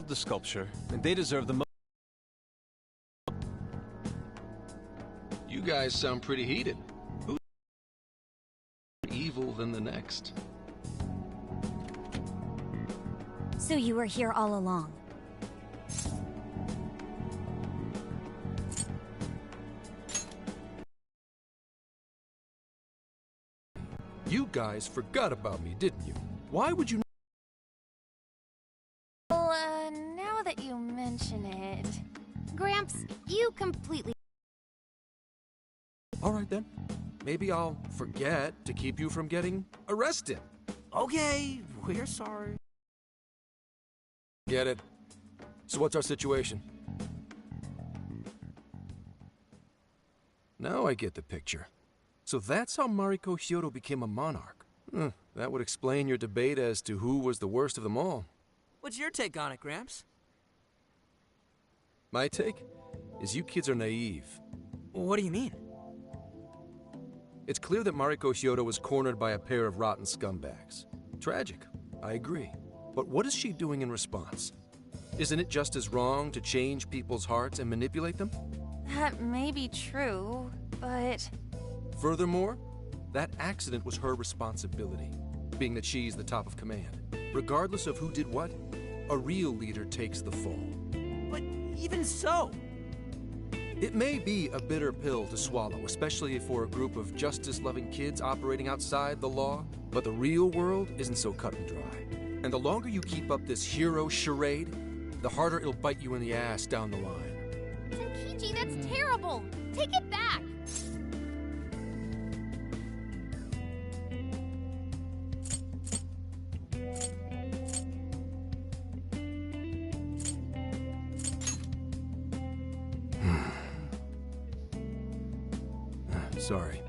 the sculpture, and they deserve the most. You guys sound pretty heated. Who's more evil than the next? So you were here all along. You guys forgot about me, didn't you? Why would you... Well, now that you mention it... Gramps, you completely... All right then. Maybe I'll forget to keep you from getting arrested. Okay, we're sorry. Get it. So what's our situation? Now I get the picture. So that's how Mariko Hyodo became a monarch. That would explain your debate as to who was the worst of them all. What's your take on it, Gramps? My take is you kids are naive. What do you mean? It's clear that Mariko Hyodo was cornered by a pair of rotten scumbags. Tragic, I agree. But what is she doing in response? Isn't it just as wrong to change people's hearts and manipulate them? That may be true, but... Furthermore, that accident was her responsibility, being that she's the top of command. Regardless of who did what, a real leader takes the fall. But even so... It may be a bitter pill to swallow, especially for a group of justice-loving kids operating outside the law, but the real world isn't so cut and dry. And the longer you keep up this hero charade, the harder it'll bite you in the ass down the line. Tenkichi, that's terrible! Take it back! Sorry.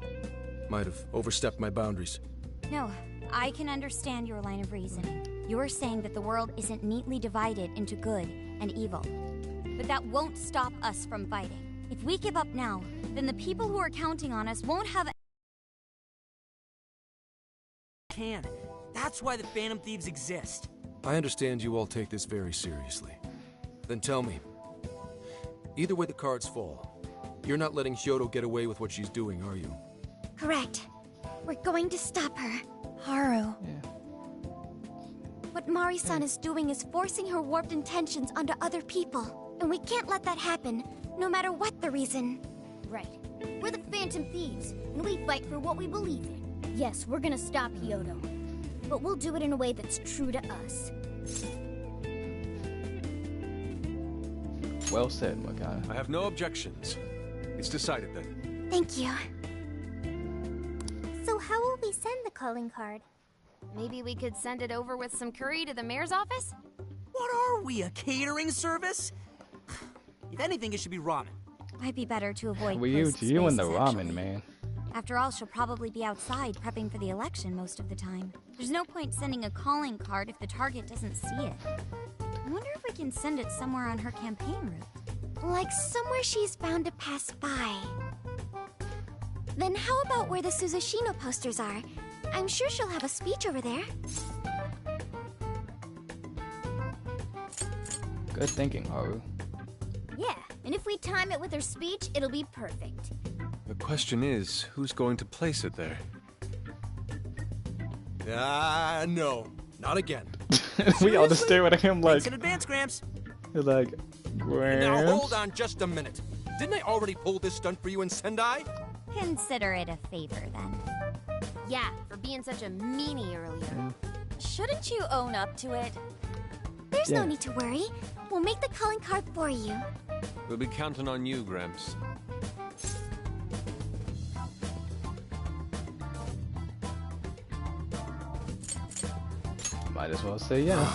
Might have overstepped my boundaries. No, I can understand your line of reasoning. You're saying that the world isn't neatly divided into good and evil. But that won't stop us from fighting. If we give up now, then the people who are counting on us won't have... That's why the Phantom Thieves exist. I understand you all take this very seriously. Then tell me, either way the cards fall, you're not letting Hyodo get away with what she's doing, are you? Correct. We're going to stop her. Haru. Yeah. What Mari-san is doing is forcing her warped intentions onto other people. And we can't let that happen, no matter what the reason. Right. We're the Phantom Thieves, and we fight for what we believe in. Yes, we're gonna stop Hyodo. But we'll do it in a way that's true to us. Well said, my guy. I have no objections. It's decided then. Thank you. So how will we send the calling card? Maybe we could send it over with some curry to the mayor's office? What are we, a catering service? If anything, it should be ramen. Might be better to avoid We closed you and the spaces, ramen, actually. man. After all, she'll probably be outside prepping for the election most of the time. There's no point sending a calling card if the target doesn't see it. I wonder if we can send it somewhere on her campaign route. Like somewhere she's bound to pass by. Then how about where the Suzushino posters are? I'm sure she'll have a speech over there. Good thinking, Haru. Yeah, and if we time it with her speech, it'll be perfect. The question is, who's going to place it there? No. Not again. We all just stare at him like, Thanks in advance, Gramps. like, Now hold Gramps? on just a minute. Didn't I already pull this stunt for you in Sendai? Consider it a favor, then. Yeah, for being such a meanie earlier. Shouldn't you own up to it? There's Yeah. no need to worry. We'll make the calling card for you. We'll be counting on you, Gramps. Might as well say yes.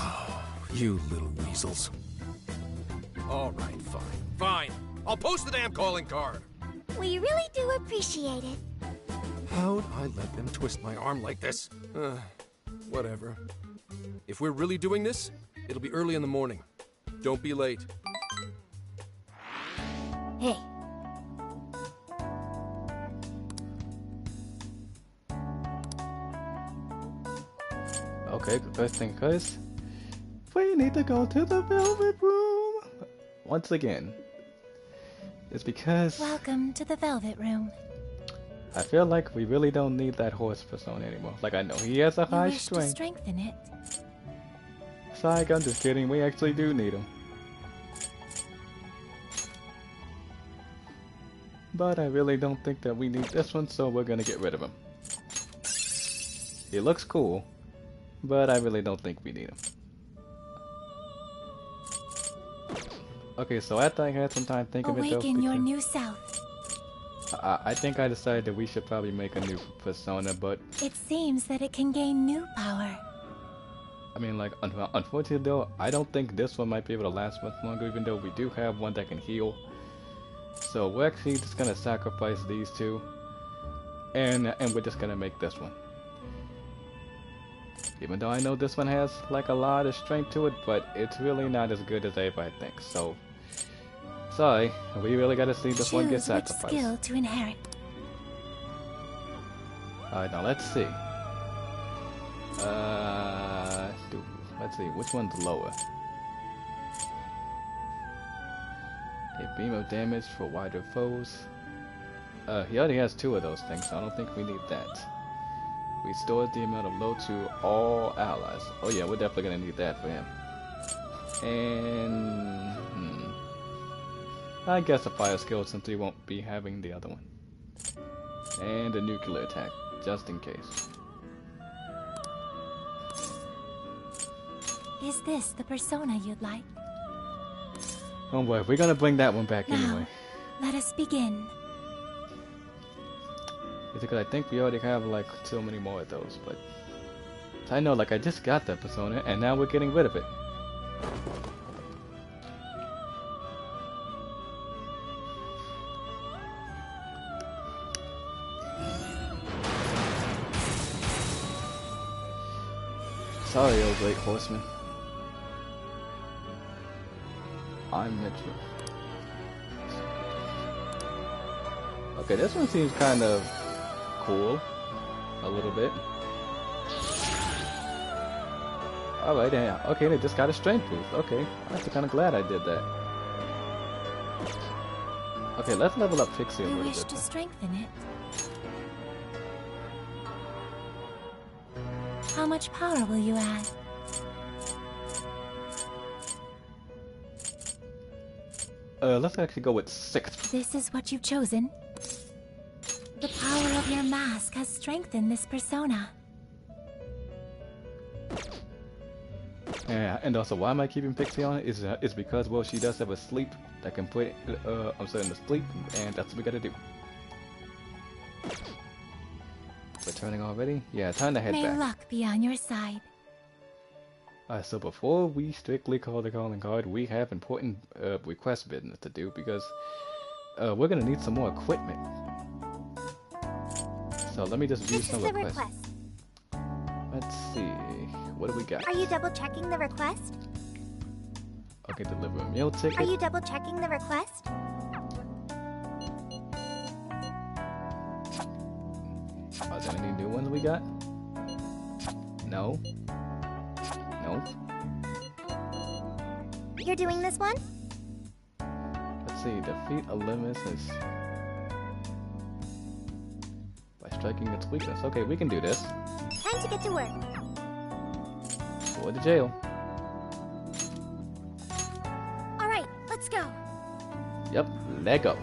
You little weasels. All right, fine. Fine. I'll post the damn calling card. We really do appreciate it. How'd I let them twist my arm like this? Whatever. If we're really doing this, it'll be early in the morning. Don't be late. Hey, Okay, good thing, cuz. we need to go to the Velvet Room once again. It's because Welcome to the Velvet Room. I feel like we really don't need that horse persona anymore. Like, I know he has a You high wish to strength. strengthen it. Psych, I'm just kidding. We actually do need him. But I really don't think that we need this one, so we're gonna get rid of him. He looks cool, but I really don't think we need him. Okay, so after I had some time thinking of it though, Awaken your because new self. I think I decided that we should probably make a new persona, but It seems that it can gain new power. I mean, like, unfortunately though, I don't think this one might be able to last much longer, even though we do have one that can heal. So we're actually just gonna sacrifice these two, and we're just gonna make this one. Even though I know this one has like a lot of strength to it, but it's really not as good as everybody thinks. So, sorry, we really gotta see this one get Choose which sacrificed. skill to inherit. Alright, now let's see. Let's see, which one's lower? A beam of damage for wider foes. He already has 2 of those things, so I don't think we need that. Restores the amount of load to all allies. Oh yeah, we're definitely gonna need that for him. And I guess a fire skill since we won't be having the other one. And a nuclear attack, just in case. Is this the persona you'd like? Oh boy, we're gonna bring that one back Now, anyway. let us begin. It's because I think we already have like so many more of those, but I know, like, I just got that persona and now we're getting rid of it. Sorry, old great horseman. I'm Mitchell. Okay, this one seems kind of cool. A little bit. Alright, yeah. Okay, they just got a strength boost. Okay, I'm actually kind of glad I did that. Okay, let's level up Pixie a You little wish bit. to strengthen it. How much power will you add? Let's actually go with 6. This is what you've chosen. The power of your mask has strengthened this persona. Yeah, and also, why am I keeping Pixie on it? Is because, well, she does have a sleep that can put I'm starting to sleep, and that's what we gotta do. Returning already? Yeah, time to head May back. luck be on your side. So before we strictly call the calling card, we have important request business to do because we're gonna need some more equipment. So let me just view This is some the requests. request. Let's see, what do we got? Are you double checking the request? Okay, deliver a meal ticket. Are you double checking the request? Are there any new ones we got? No. Nope. You're doing this one? Let's see, defeat a nemesis by striking its weakness. Okay, we can do this. Time to get to work. Go to jail. All right, let's go. Yep, let go.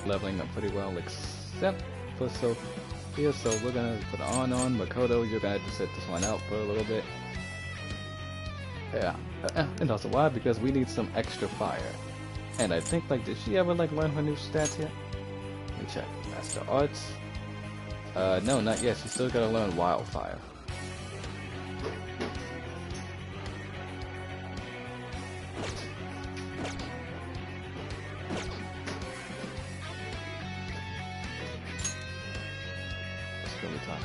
Leveling up pretty well, except for Sophia. So we're gonna put on Makoto. You're gonna have to sit this one out for a little bit. Yeah, and also why? Because we need some extra fire. And I think, like, did she ever like learn her new stats yet? Let me check. Master Arts. No, not yet. She's still gotta learn Wildfire. skill we talking about?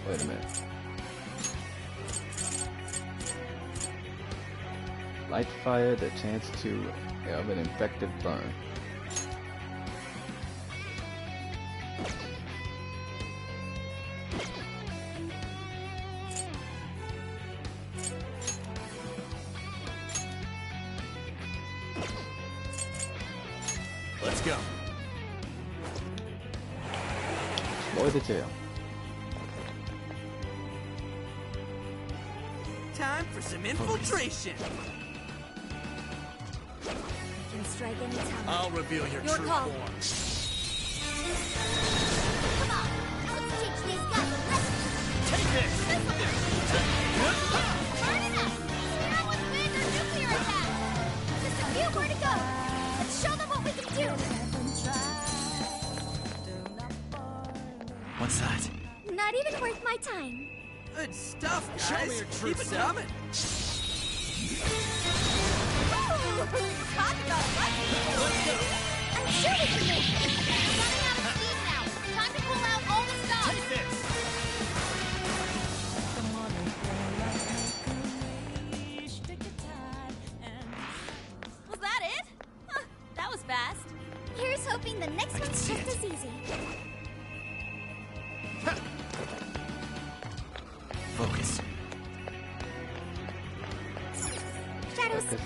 Wait a minute. Light fire, the chance to have an infected burn. Let's go. Explore the jail. Time for some infiltration. Can strike anytime. I'll reveal your Your true call. form. Come on, let's teach these guys a lesson. Take this! Burn it up! That was wind or nuclear attack! Just a few more to go. Let's show them what we can do. What's that? Not even worth my time. Good stuff, guys. Show me your true Keep it self. coming. Talk about lucky. I'm sure we can make it. We're running out of steam now. Time to pull out all the stops. Take this! Was that it? Huh, that was fast. Here's hoping the next one's see just it. as easy. Focus. Shadows. This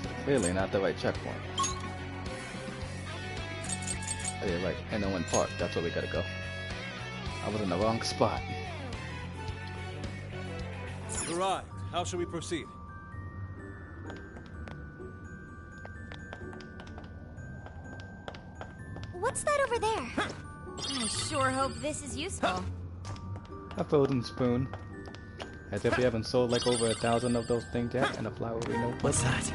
is clearly not the right checkpoint. Oh, yeah, right. N01 Park. That's where we gotta go. I was in the wrong spot. Arrived. How shall we proceed? What's that over there? I sure hope this is useful. A frozen spoon. As if we haven't sold like over 1,000 of those things yet, and a flowery notebook. What's that?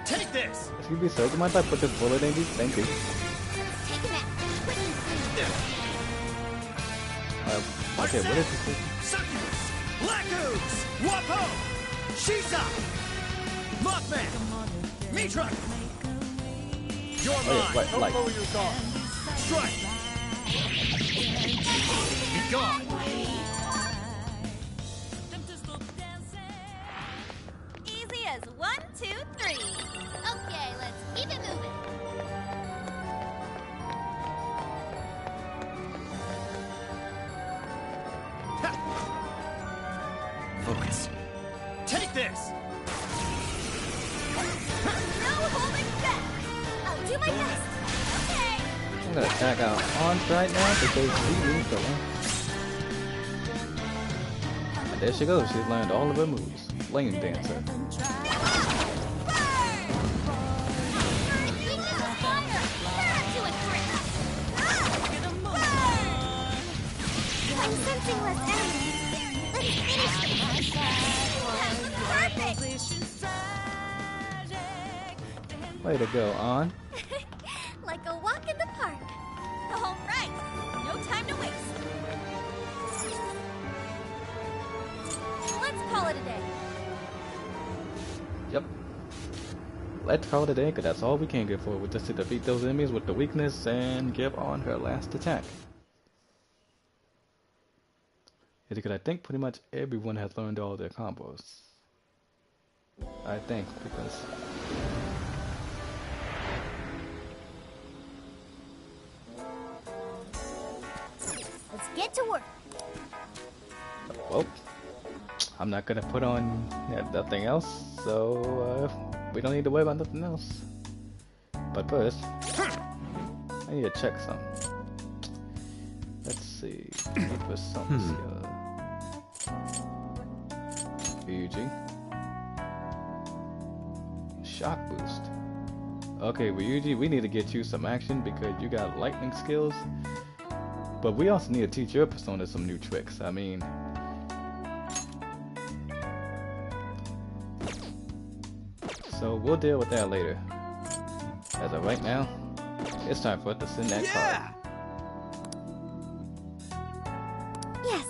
Take this! Excuse me, sir. Do you mind if I put this bullet in you? Thank you. Take him out. Quick and clean. Okay, what is this? Succubus! Black Ooze! Wapo! Shisa! Mothman! Mitra! You're Oh, yeah, mine! right, Don't like- lower your guard! Strike! Be gone! Easy as 1, 2, 3. Okay, let's keep it moving. Focus. Take this! No holding back. I'll do my best. Okay. I'm gonna attack out on right now because he needs to learn. And there she goes. She's learned all of her moves. Flame Dancer. I'm sensing less enemies. Let's finish them. Perfect. Way to go, On. Like a walk in the park. All right, no time to waste. Let's call it a day. Yep. Let's call it a day, because that's all we can get for it. Just to defeat those enemies with the weakness and give On her last attack. Because I think pretty much everyone has learned all their combos. I think, because... Let's get to work. Well, I'm not gonna put on nothing else, so we don't need to worry about nothing else. But first, I need to check something. Let's see. Need for something here. Fuji. Shock boost. Okay, Ryuji, we need to get you some action because you got lightning skills. But we also need to teach your persona some new tricks. I mean... So we'll deal with that later. As of right now, it's time for us to send that card. Yes.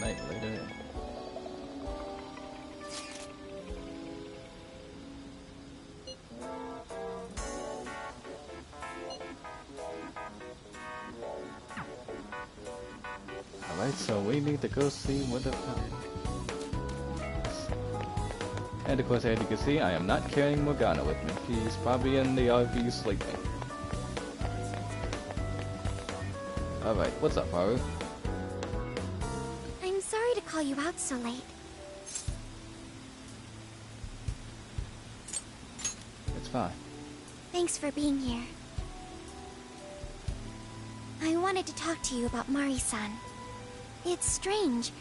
Night later. Alright, so we need to go see what the... And of course, as you can see, I am not carrying Morgana with me. She's probably in the RV sleeping. Alright, what's up, Haru? I'm sorry to call you out so late. It's fine. Thanks for being here. I wanted to talk to you about Mari-san. It's strange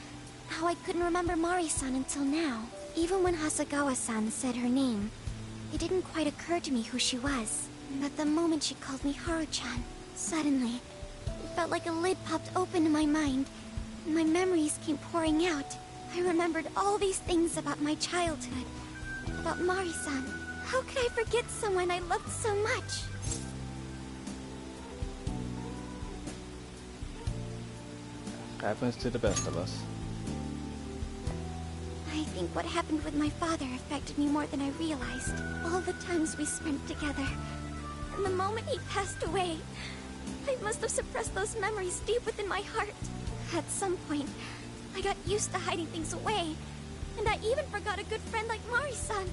how I couldn't remember Mari-san until now. Even when Hasagawa-san said her name, it didn't quite occur to me who she was. But the moment she called me Haru-chan, suddenly, it felt like a lid popped open in my mind, and my memories came pouring out. I remembered all these things about my childhood, about Mari-san. How could I forget someone I loved so much? Happens to the best of us. I think what happened with my father affected me more than I realized. All the times we spent together. And the moment he passed away, I must have suppressed those memories deep within my heart. At some point, I got used to hiding things away. And I even forgot a good friend like Mari-san.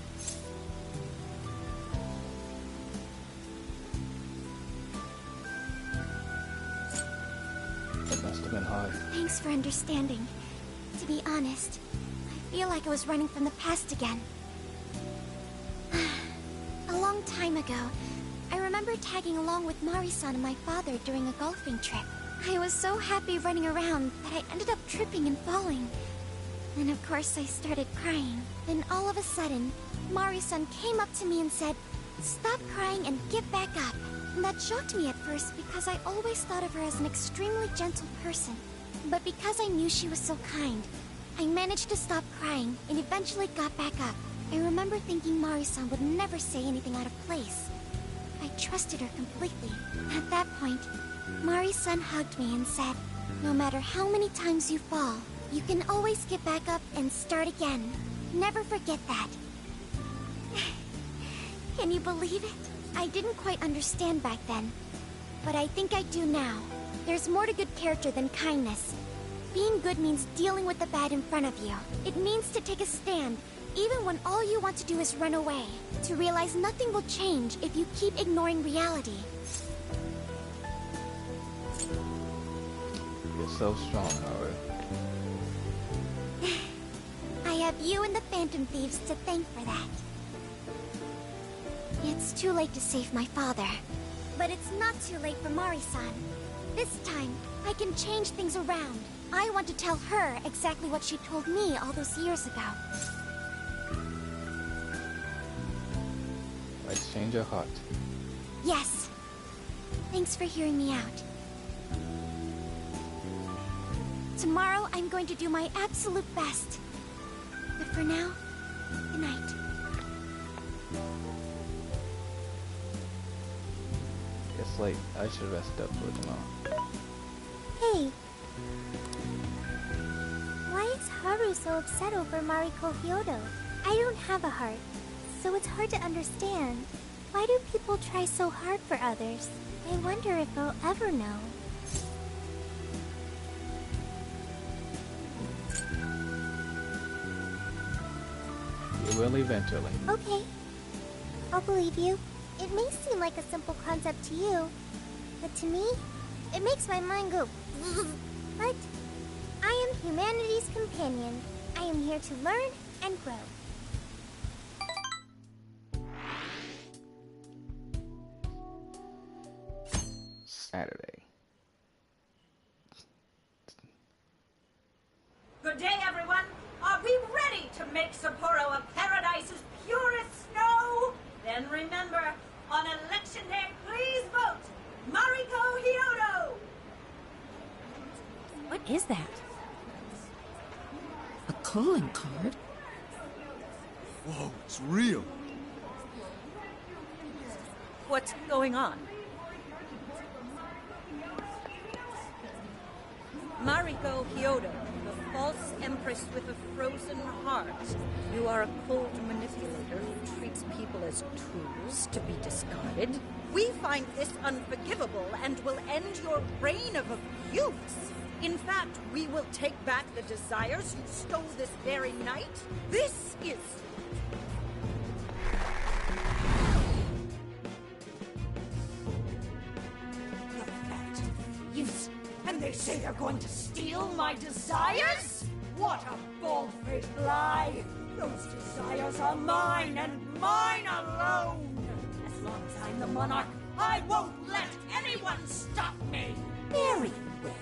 It must have been hard. Thanks for understanding. To be honest, I feel like I was running from the past again. A long time ago, I remember tagging along with Mari-san and my father during a golfing trip. I was so happy running around that I ended up tripping and falling. And of course I started crying. Then all of a sudden, Mari-san came up to me and said, "Stop crying and get back up." And that shocked me at first because I always thought of her as an extremely gentle person. But because I knew she was so kind, I managed to stop crying and eventually got back up. I remember thinking Mari-san would never say anything out of place. I trusted her completely. At that point, Mari-san hugged me and said, "No matter how many times you fall, you can always get back up and start again. Never forget that." Can you believe it? I didn't quite understand back then, but I think I do now. There's more to good character than kindness. Being good means dealing with the bad in front of you. It means to take a stand, even when all you want to do is run away. To realize nothing will change if you keep ignoring reality. You're so strong, Haru. I have you and the Phantom Thieves to thank for that. It's too late to save my father. But it's not too late for Mari-san. This time, I can change things around. I want to tell her exactly what she told me all those years ago. Let's change your heart. Yes. Thanks for hearing me out. Tomorrow, I'm going to do my absolute best. But for now, good night. It's late. I should rest up for tomorrow. Hey. Why is Haru so upset over Mariko Hyodo? I don't have a heart, so it's hard to understand. Why do people try so hard for others? I wonder if I'll ever know. You will eventually. Okay. I'll believe you. It may seem like a simple concept to you, but to me, it makes my mind go But I am humanity's companion. I am here to learn and grow. Saturday. Good day, everyone. Are we ready to make Sapporo a paradise's purest snow? Then remember, on election day, please vote Mariko Hyodo! What is that? A calling card? Whoa, it's real. What's going on? Mariko Hyodo, the false empress with a frozen heart. You are a cold manipulator who treats people as tools to be discarded. We find this unforgivable and will end your reign of abuse. In fact, we will take back the desires you stole this very night. This is... Yes, and they say they're going to steal my desires? What a bald-faced lie! Those desires are mine and mine alone! As long as I'm the monarch, I won't let anyone stop me! Very well.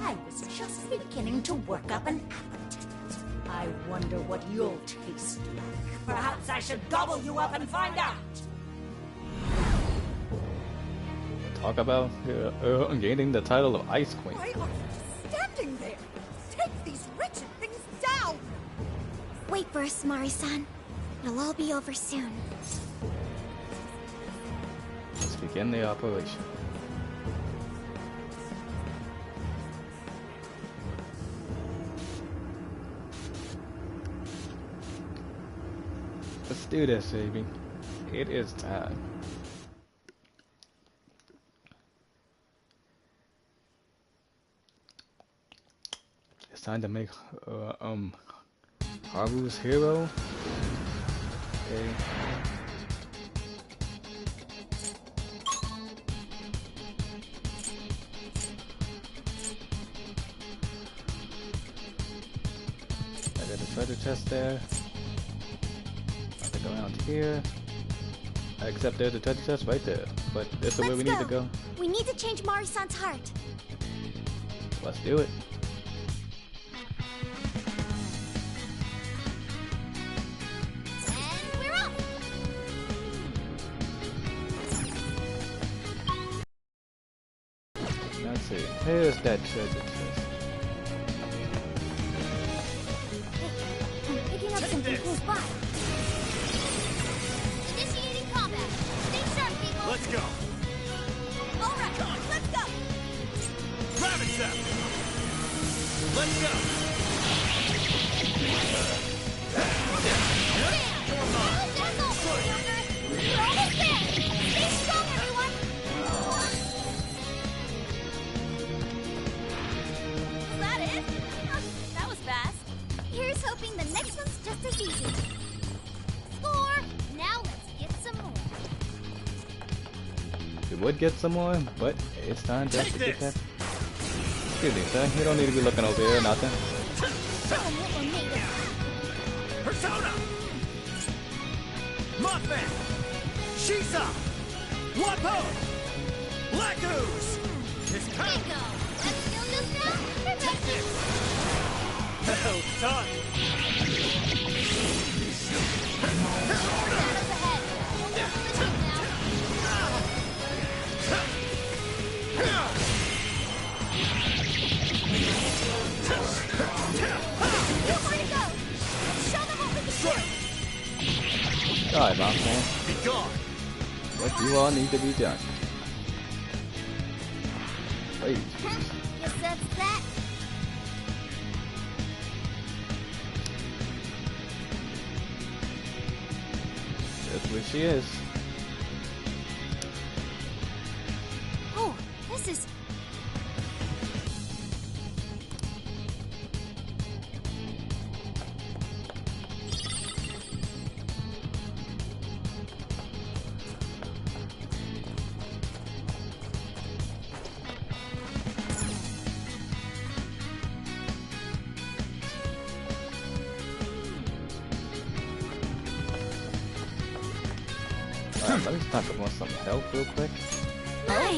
I was just beginning to work up an appetite. I wonder what you'll taste like. Perhaps I should gobble you up and find out! Talk about gaining the title of Ice Queen. Why are you standing there? Take these wretched things down! Wait for us, Mari-san. It'll all be over soon. Let's begin the operation. Let's do this, baby. It is time. It's time to make Haru's hero. Okay. I got a treasure chest there. Nothing around here. Except there's a treasure chest right there. But this is where we need to go. We need to change Mari-san's heart. Let's do it. And we're off! Let's see. Here's that treasure chest. I'm picking up something close by. Initiating combat. Stay sharp, people. Let's go. All right, let's go. Rabbit Zap. Let's go. You're mine. That's all, Joker. We're almost there. Stay strong, everyone. Is that it? That was fast. Here's hoping the next one's just as easy. Score! Now let's get some more. We would get some more, but it's time just to get that. Excuse me, sir. You don't need to be looking over here or nothing. Show 'em what we're made of. Persona. Mothman. Shisa. Wapo. Lagoos. It's time. Bingo! Let's kill this now. Take this. Well done. Shadows ahead. We'll get to the team now. Where to go? Show them what we can do. Alright, Mothman. Be gone. What you all need to be done. Wait. Guess that's that. That's where she is. Oh, this is... Alright, let me stop and want some help real quick. My!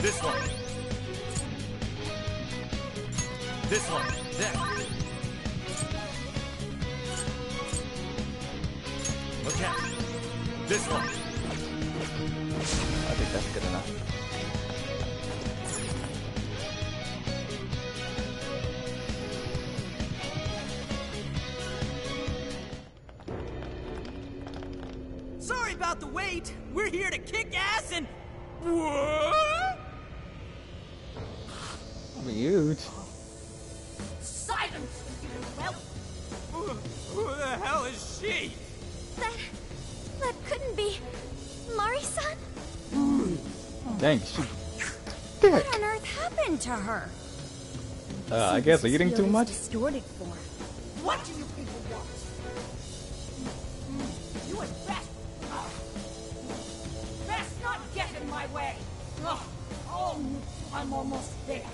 This one. This one. There. Okay. This one. I think that's good enough. Sorry about the wait. We're here to kick ass and... What? Huge. Silence, you whelp! Who the hell is she? That couldn't be Mari-san? Dang, she... What on earth happened to her? I guess eating too much? Distorted form. What do you people want? You had best not get in my way. Oh, I'm almost there.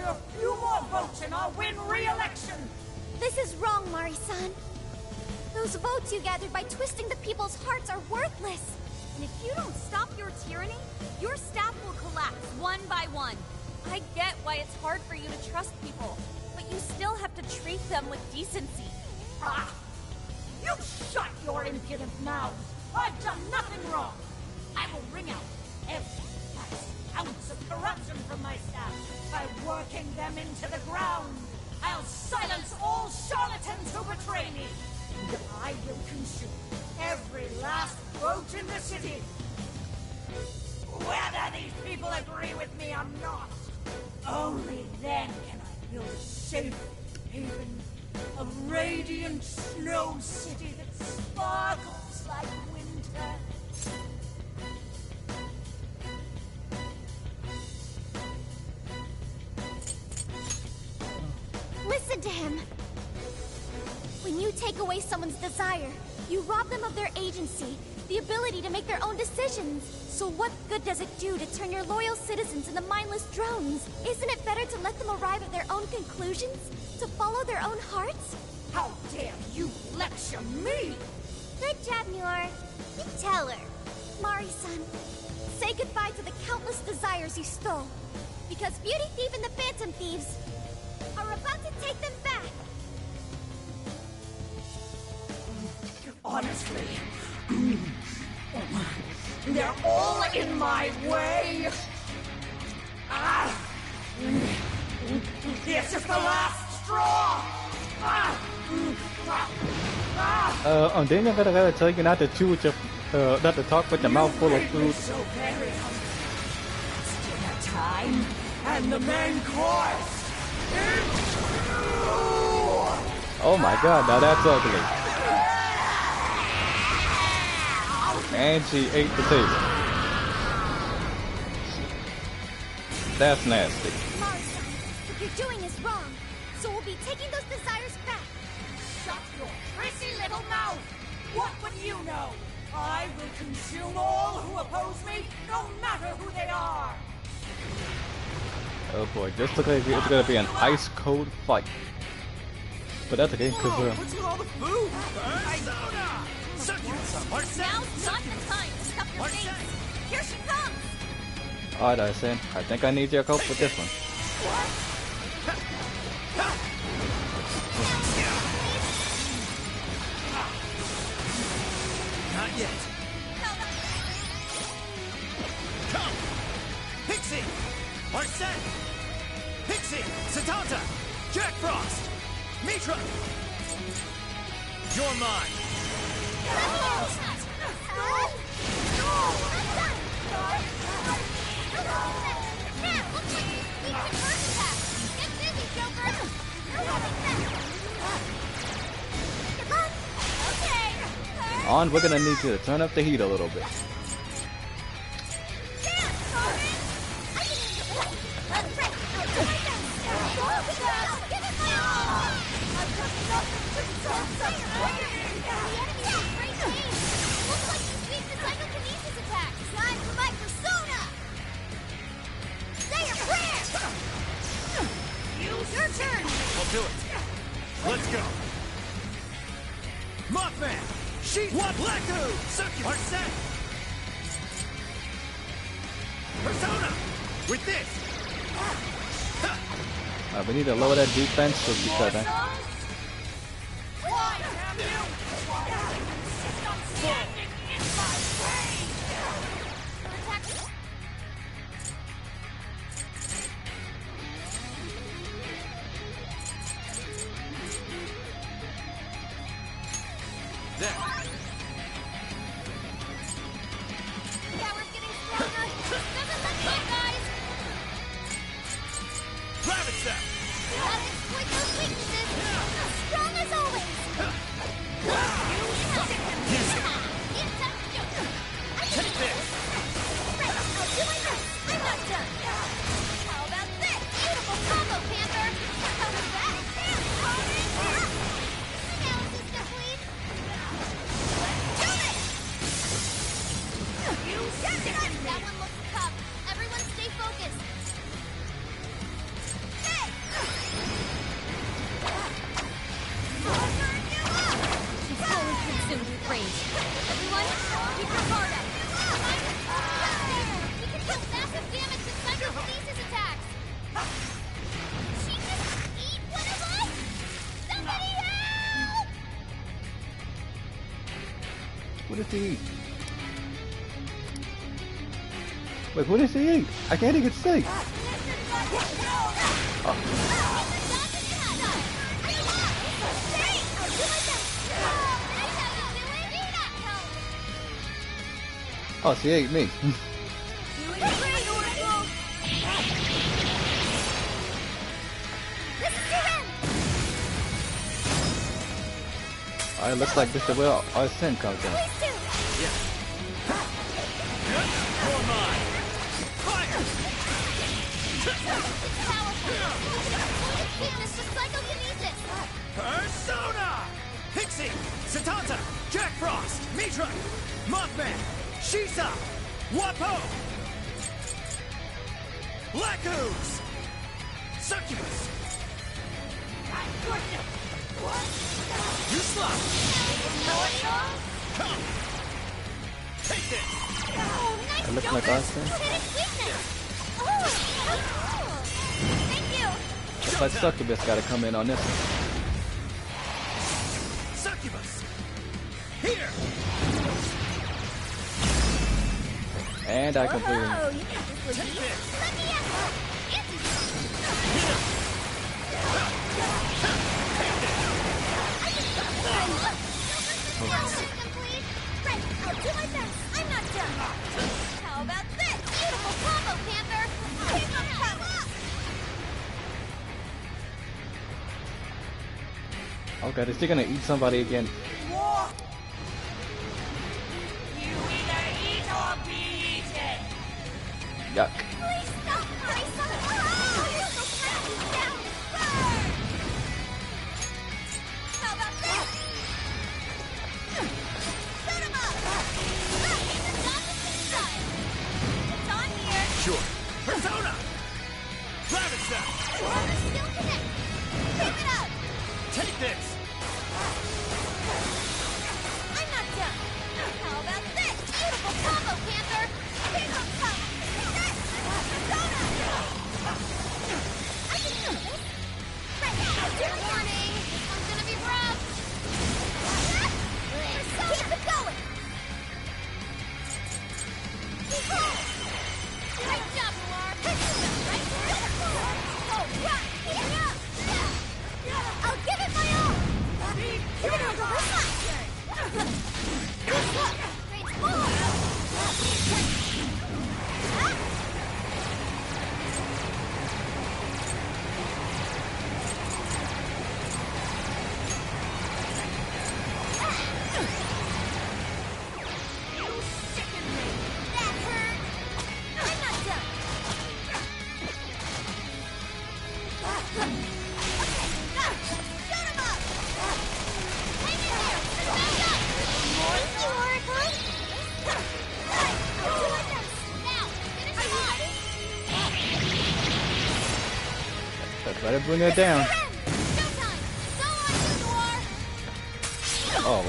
A few more votes and I'll win re-election. This is wrong, Mari-san. Those votes you gathered by twisting the people's hearts are worthless. And if you don't stop your tyranny, your staff will collapse one by one. I get why it's hard for you to trust people, but you still have to treat them with decency. Ah! You shut your impudent mouths! I've done nothing wrong! I will wring out every last ounce of corruption from my staff by working them into the ground! I'll silence all charlatans who betray me! And I will consume every last vote in the city! Whether these people agree with me or not, only then can I build a safe haven, a radiant snow city that sparkles like winter. Listen to him. When you take away someone's desire, you rob them of their agency, the ability to make their own decisions. So what good does it do to turn your loyal citizens into mindless drones? Isn't it better to let them arrive at their own conclusions? To follow their own hearts? How dare you lecture me! Good job, Muir. You tell her. Mari-san, say goodbye to the countless desires you stole. Because Beauty Thief and the Phantom Thieves are about to take them back. Honestly, they're all in my way. Ah! This is the last straw. Didn't I gotta tell you not to chew with your, not to talk with your mouth full of food? So very hungry. It's dinner time, and the main course. Oh my god, now that's ugly. And she ate the table. That's nasty. Mari-san, what you're doing is wrong. So we'll be taking those desires back. Shut your prissy little mouth! What would you know? I will consume all who oppose me, no matter who they are! Oh boy, this looks like it's gonna be an ice cold fight. But that's okay, because What's with all the food? Now's not the time to stuff your face. Here she comes! alright, Arsene, I think I need your help with this one. Not yet. Come! Pixie! Arsene! Pixie! Satanta! Jack Frost! Mitra! You're mine! On, we're gonna need you to turn up the heat a little bit. I'll do it. Let's go. Mothman! Sheet what? Leku! Suck Arsene! Persona! With this! We need to lower that defense so because Why have you? Insist on standing in my way! There. Tower's getting stronger. Doesn't look good, guys. Rabbit Step! Gotta exploit those weaknesses. Strong as always. Take this! Right, I'll do my best. I'm not done. How about this? Beautiful combo, Panther. How was that? Analysis complete. Let's do it! You said it! That one looks tough. Everyone stay focused. Hey! She's fully consumed with rage. Everyone, keep your guard up. We can deal massive damage to psychokinesis attacks. She just eat one of us? Somebody help! what does he eat? Wait, what does he eat? I can't even see. Oh, she ate me. Alright, looks like this is where our sin comes in. You're mine! Fire! Persona! Pixie! Satanta! Jack Frost! Mitra! Mothman! Shisa! Wapo! Black Ooze! Succubus! You slop! Come! Take this! It looks like our sin. Thank you! Looks like Succubus gotta come in on this one. Succubus! Here! And I completely... Oh, you got this, Luigi. Take this! Let me in! Analysis complete. Right, I'll do my best. I'm not done. How about this? Beautiful combo, Panther. Keep them Oh god, is she gonna eat somebody again? What? You either eat or be eaten! Yuck. Please stop, Marisa. Oh, you're so crafty. Down. Burn. How about this? Shoot him up. Look, it's not the same side. It's on here. Sure. Persona! Rabbit Step! Still connect. Keep it up. Take this! I'm not done. How about this? Beautiful combo, Panther. Keep them coming. This. Persona. I can do this. Right, good morning. This one's gonna be rough. Keep it going. Great job, Noir. Right there. Oh, right. Keep it up. I'll give it my all. You're gonna handle this one. Good luck. Great ball. That hurt. I'm not done. Okay, shoot him up. Hang in there. Stand up. Thank you, Oracle. Right, I'll do my best. Now, finish him off. Let's better bring her down. Showtime. Go on, you, Noir. Oh,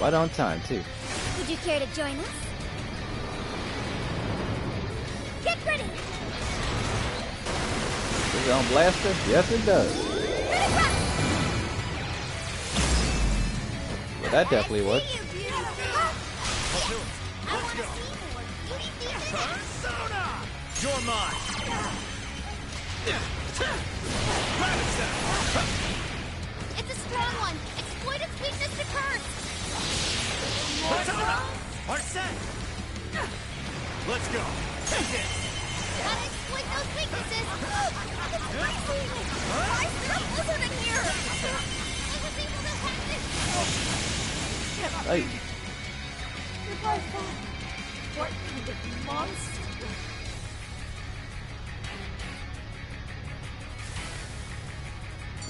right on time too. Would you care to join us? Get ready. it on Blaster? Yes, it does. Well, that definitely works. Persona! You're mine! It's a strong one. Exploit its weakness to curse. Persona! Arsene! Let's go! Take it! Gotta exploit those weaknesses. It's crazy. Why is there a blizzard in here? I was able to hack this. Hey. What kind of monster?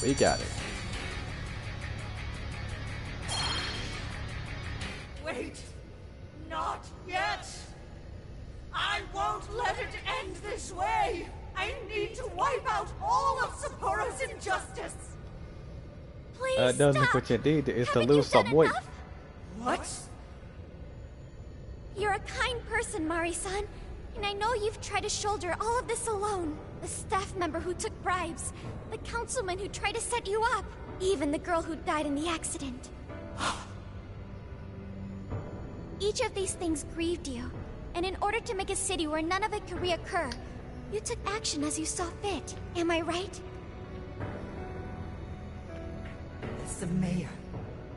We got it. Wait! Not yet! I won't let it end this way! I need to wipe out all of Sapporo's injustice! Please Doesn't stop. what you need is to Haven't you lose some done weight. enough? What? You're a kind person, Mari-san. And I know you've tried to shoulder all of this alone. The staff member who took bribes, the councilman who tried to set you up, even the girl who died in the accident. Each of these things grieved you, and in order to make a city where none of it could reoccur, you took action as you saw fit. Am I right? As the mayor,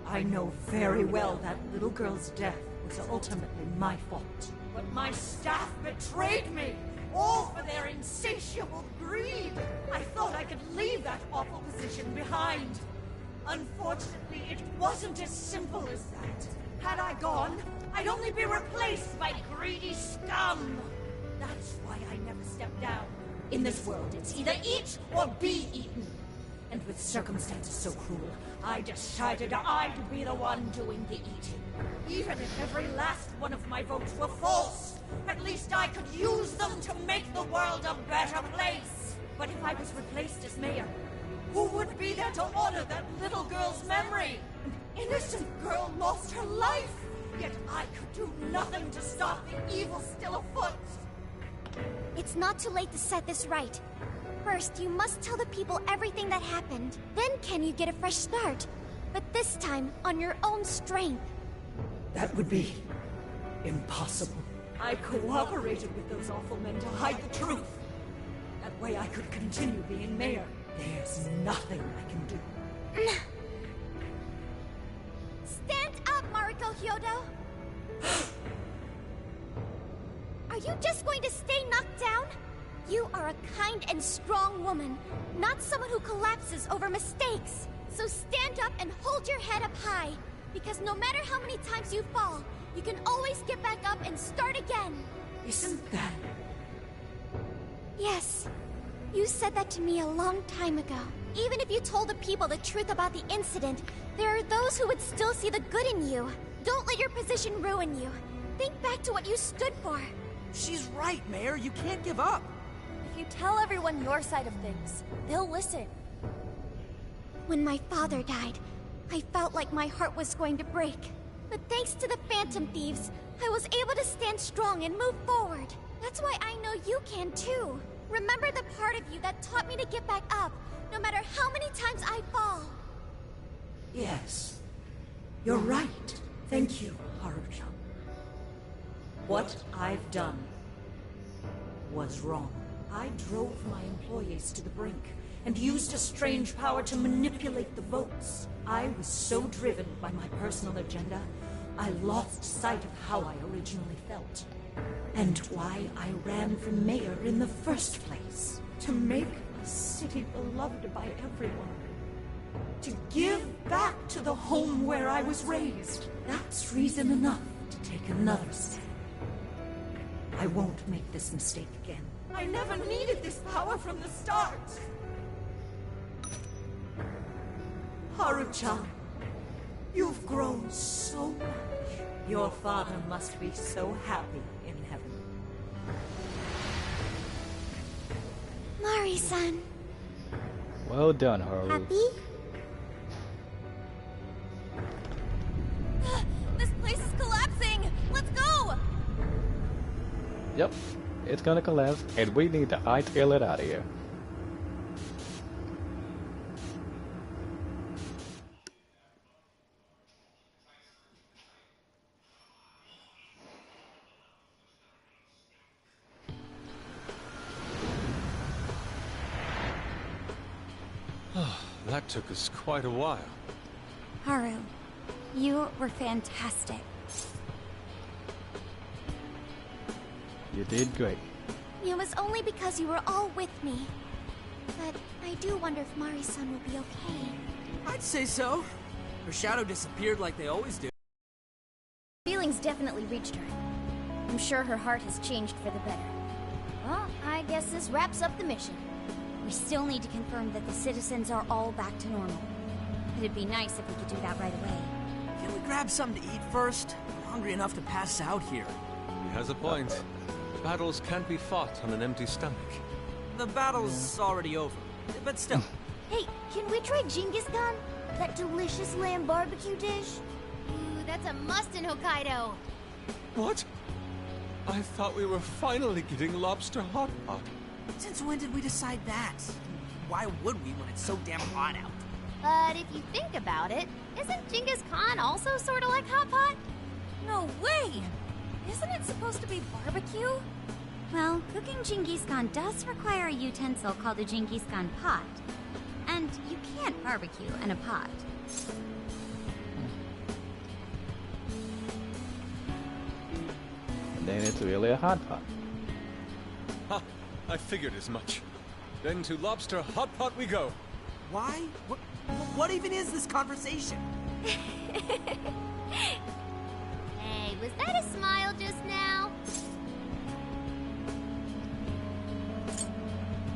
I know very well that little girl's death was ultimately my fault. But my staff betrayed me, all for their insatiable greed. I thought I could leave that awful position behind. Unfortunately, it wasn't as simple as that. Had I gone, I'd only be replaced by greedy scum. That's why I never stepped down. In this world, it's either eat or be eaten. And with circumstances so cruel, I decided I'd be the one doing the eating. Even if every last one of my votes were false, at least I could use them to make the world a better place. But if I was replaced as mayor, who would be there to honor that little girl's memory? An innocent girl lost her life, yet I could do nothing to stop the evil still afoot. It's not too late to set this right. First, you must tell the people everything that happened. Then can you get a fresh start? But this time, on your own strength. That would be impossible. I cooperated with those awful men to hide the truth. That way I could continue being mayor. There's nothing I can do. Stand up, Mariko Hyodo! Are you just going to stay knocked down? You are a kind and strong woman, not someone who collapses over mistakes. So stand up and hold your head up high, because no matter how many times you fall, you can always get back up and start again. Isn't that... Yes. You said that to me a long time ago. Even if you told the people the truth about the incident, there are those who would still see the good in you. Don't let your position ruin you. Think back to what you stood for. She's right, Mayor. You can't give up. If you tell everyone your side of things, they'll listen. When my father died, I felt like my heart was going to break. But thanks to the Phantom Thieves, I was able to stand strong and move forward. That's why I know you can too. Remember the part of you that taught me to get back up, no matter how many times I fall. Yes. You're right. Thank you, Haruchan. What I've done was wrong. I drove my employees to the brink and used a strange power to manipulate the votes. I was so driven by my personal agenda, I lost sight of how I originally felt. And why I ran for mayor in the first place. To make a city beloved by everyone. To give back to the home where I was raised. That's reason enough to take another step. I won't make this mistake again. I never needed this power from the start. Haruchan, you've grown so much. Your father must be so happy in heaven. Mari-san. Well done, Haru. Happy? This place is collapsing! Let's go! Yep, it's gonna collapse, and we need to hightail it out of here. That took us quite a while. Haru, you were fantastic. You did great. It was only because you were all with me. But I do wonder if Mari-san will be okay. I'd say so. Her shadow disappeared like they always do. Feelings definitely reached her. I'm sure her heart has changed for the better. Well, I guess this wraps up the mission. We still need to confirm that the citizens are all back to normal. It'd be nice if we could do that right away. Can we grab something to eat first? I'm hungry enough to pass out here. He has a point. Battles can't be fought on an empty stomach. The battle's already over, but still. Hey, can we try Genghis Khan? That delicious lamb barbecue dish? Ooh, that's a must in Hokkaido. What? I thought we were finally getting lobster hot pot. Since when did we decide that? Why would we when it's so damn hot out? But if you think about it, isn't Genghis Khan also sort of like hot pot? No way! Isn't it supposed to be barbecue? Well, cooking Genghis Khan does require a utensil called a Genghis Khan pot. And you can't barbecue in a pot. And then it's really a hot pot. Ha! I figured as much. Then to lobster hot pot we go. Why? What even is this conversation? Hey, was that a smile just now?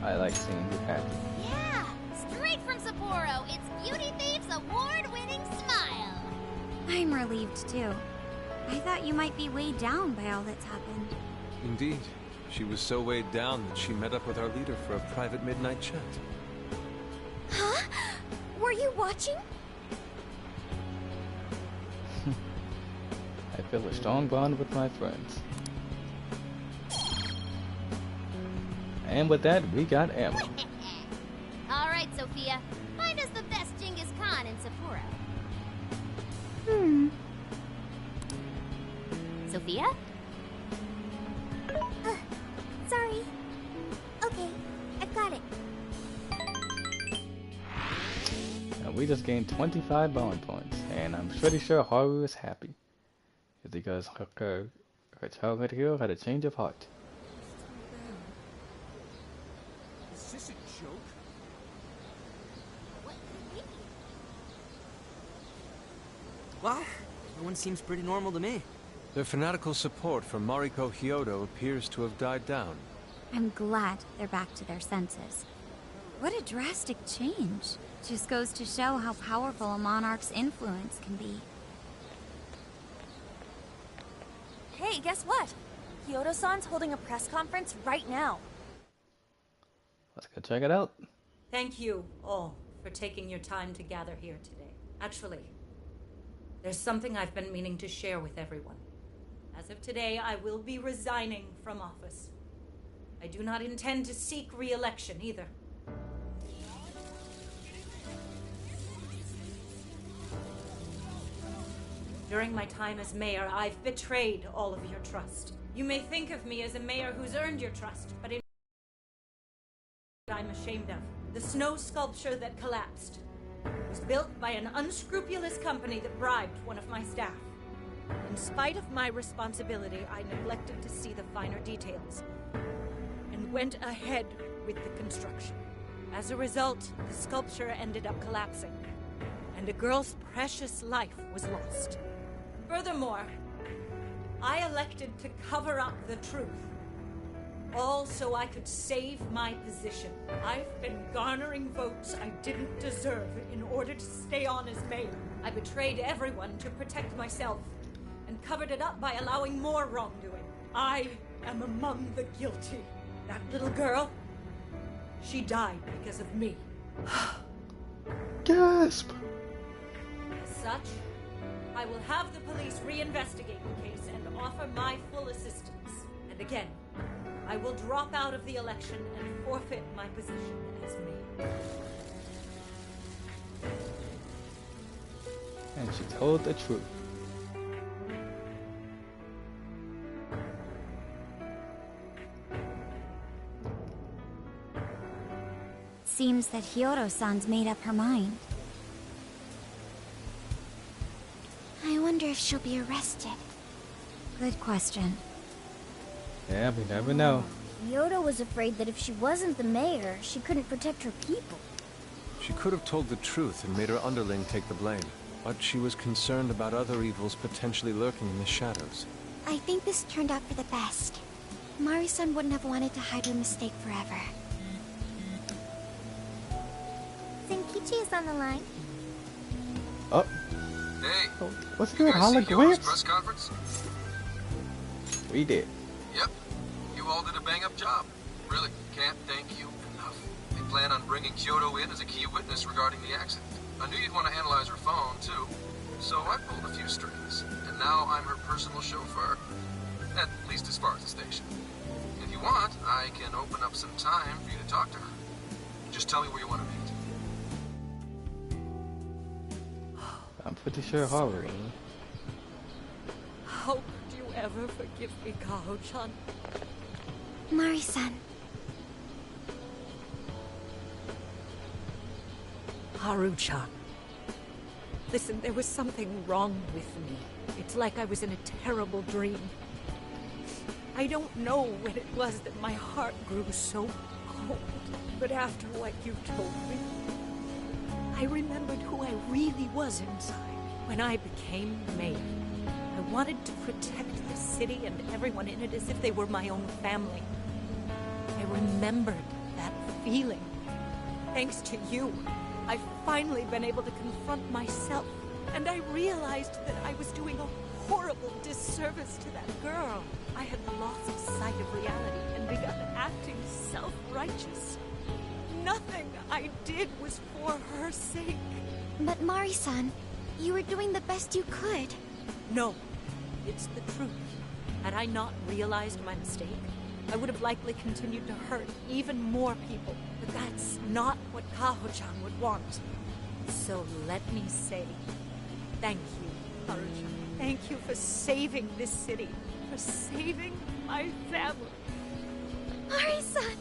I like seeing you happy. Yeah, straight from Sapporo, it's Beauty Thief's award-winning smile. I'm relieved too. I thought you might be weighed down by all that's happened. Indeed. She was so weighed down that she met up with our leader for a private midnight chat. Huh? Were you watching? I feel a strong bond with my friends. And with that, we got ammo. All right, Sophia. Find us the best Genghis Khan in Sapporo. Sophia? Sorry. Okay, I've got it. And we just gained 25 bond points, and I'm pretty sure Haru is happy. It's because her childhood hero had a change of heart. Is this a joke? What could it be? Well, everyone seems pretty normal to me. Their fanatical support for Mariko Hyodo appears to have died down. I'm glad they're back to their senses. What a drastic change. Just goes to show how powerful a monarch's influence can be. Hey, guess what? Kyoto-san's holding a press conference right now. Let's go check it out. Thank you all for taking your time to gather here today. Actually, there's something I've been meaning to share with everyone. As of today, I will be resigning from office. I do not intend to seek re-election either. During my time as mayor, I've betrayed all of your trust. You may think of me as a mayor who's earned your trust, but I'm ashamed of. The snow sculpture that collapsed was built by an unscrupulous company that bribed one of my staff. In spite of my responsibility, I neglected to see the finer details and went ahead with the construction. As a result, the sculpture ended up collapsing, and a girl's precious life was lost. Furthermore, I elected to cover up the truth, all so I could save my position. I've been garnering votes I didn't deserve in order to stay on as mayor. I betrayed everyone to protect myself and covered it up by allowing more wrongdoing. I am among the guilty. That little girl, she died because of me. Gasp! As such, I will have the police reinvestigate the case and offer my full assistance. And again, I will drop out of the election and forfeit my position as mayor. And she told the truth. seems that Hiyoro-san's made up her mind. I wonder if she'll be arrested. Good question. Yeah, we never know. Yoda was afraid that if she wasn't the mayor, she couldn't protect her people. She could have told the truth and made her underling take the blame. But she was concerned about other evils potentially lurking in the shadows. I think this turned out for the best. Mari-san wouldn't have wanted to hide her mistake forever. Zenkichi is on the line. Oh. Hey. Oh, what's good, Holograms? holograms? Press conference? We did. Yep. You all did a bang-up job. Really, can't thank you enough. They plan on bringing Kyoto in as a key witness regarding the accident. I knew you'd want to analyze her phone, too. So I pulled a few strings. And now I'm her personal chauffeur. At least as far as the station. If you want, I can open up some time for you to talk to her. Just tell me where you want to meet. I'm pretty sure Haru. How could you ever forgive me, Kaho-chan? Mari-san. Haru-chan. Listen, there was something wrong with me. It's like I was in a terrible dream. I don't know when it was that my heart grew so cold, but after what you told me, I remembered who I really was inside. When I became mayor, I wanted to protect the city and everyone in it as if they were my own family. I remembered that feeling. Thanks to you, I've finally been able to confront myself, and I realized that I was doing a horrible disservice to that girl. I had lost sight of reality and begun acting self-righteous. Nothing I did was for her sake. But Mari-san, you were doing the best you could. No, it's the truth. Had I not realized my mistake, I would have likely continued to hurt even more people. But that's not what Kaho-chan would want. So let me say, thank you, Haru-chan. Thank you for saving this city, for saving my family. Mari-san!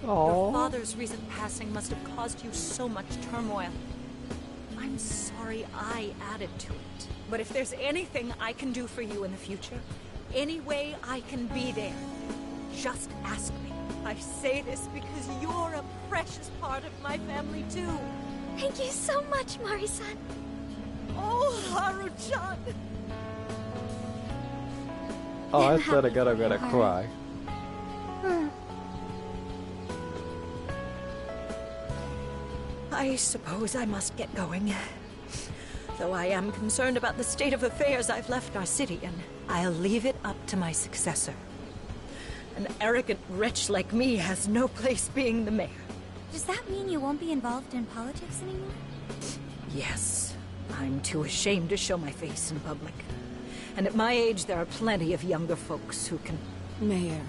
Your father's recent passing must have caused you so much turmoil. I'm sorry I added to it. But if there's anything I can do for you in the future, any way I can be there, just ask me. I say this because you're a precious part of my family too. Thank you so much, Mari-san. Oh, Haru-chan! Oh, I said I'm gonna cry. I suppose I must get going. Though I am concerned about the state of affairs I've left our city, and I'll leave it up to my successor. An arrogant wretch like me has no place being the mayor. Does that mean you won't be involved in politics anymore? Yes. I'm too ashamed to show my face in public. And at my age, there are plenty of younger folks who can... Mayor.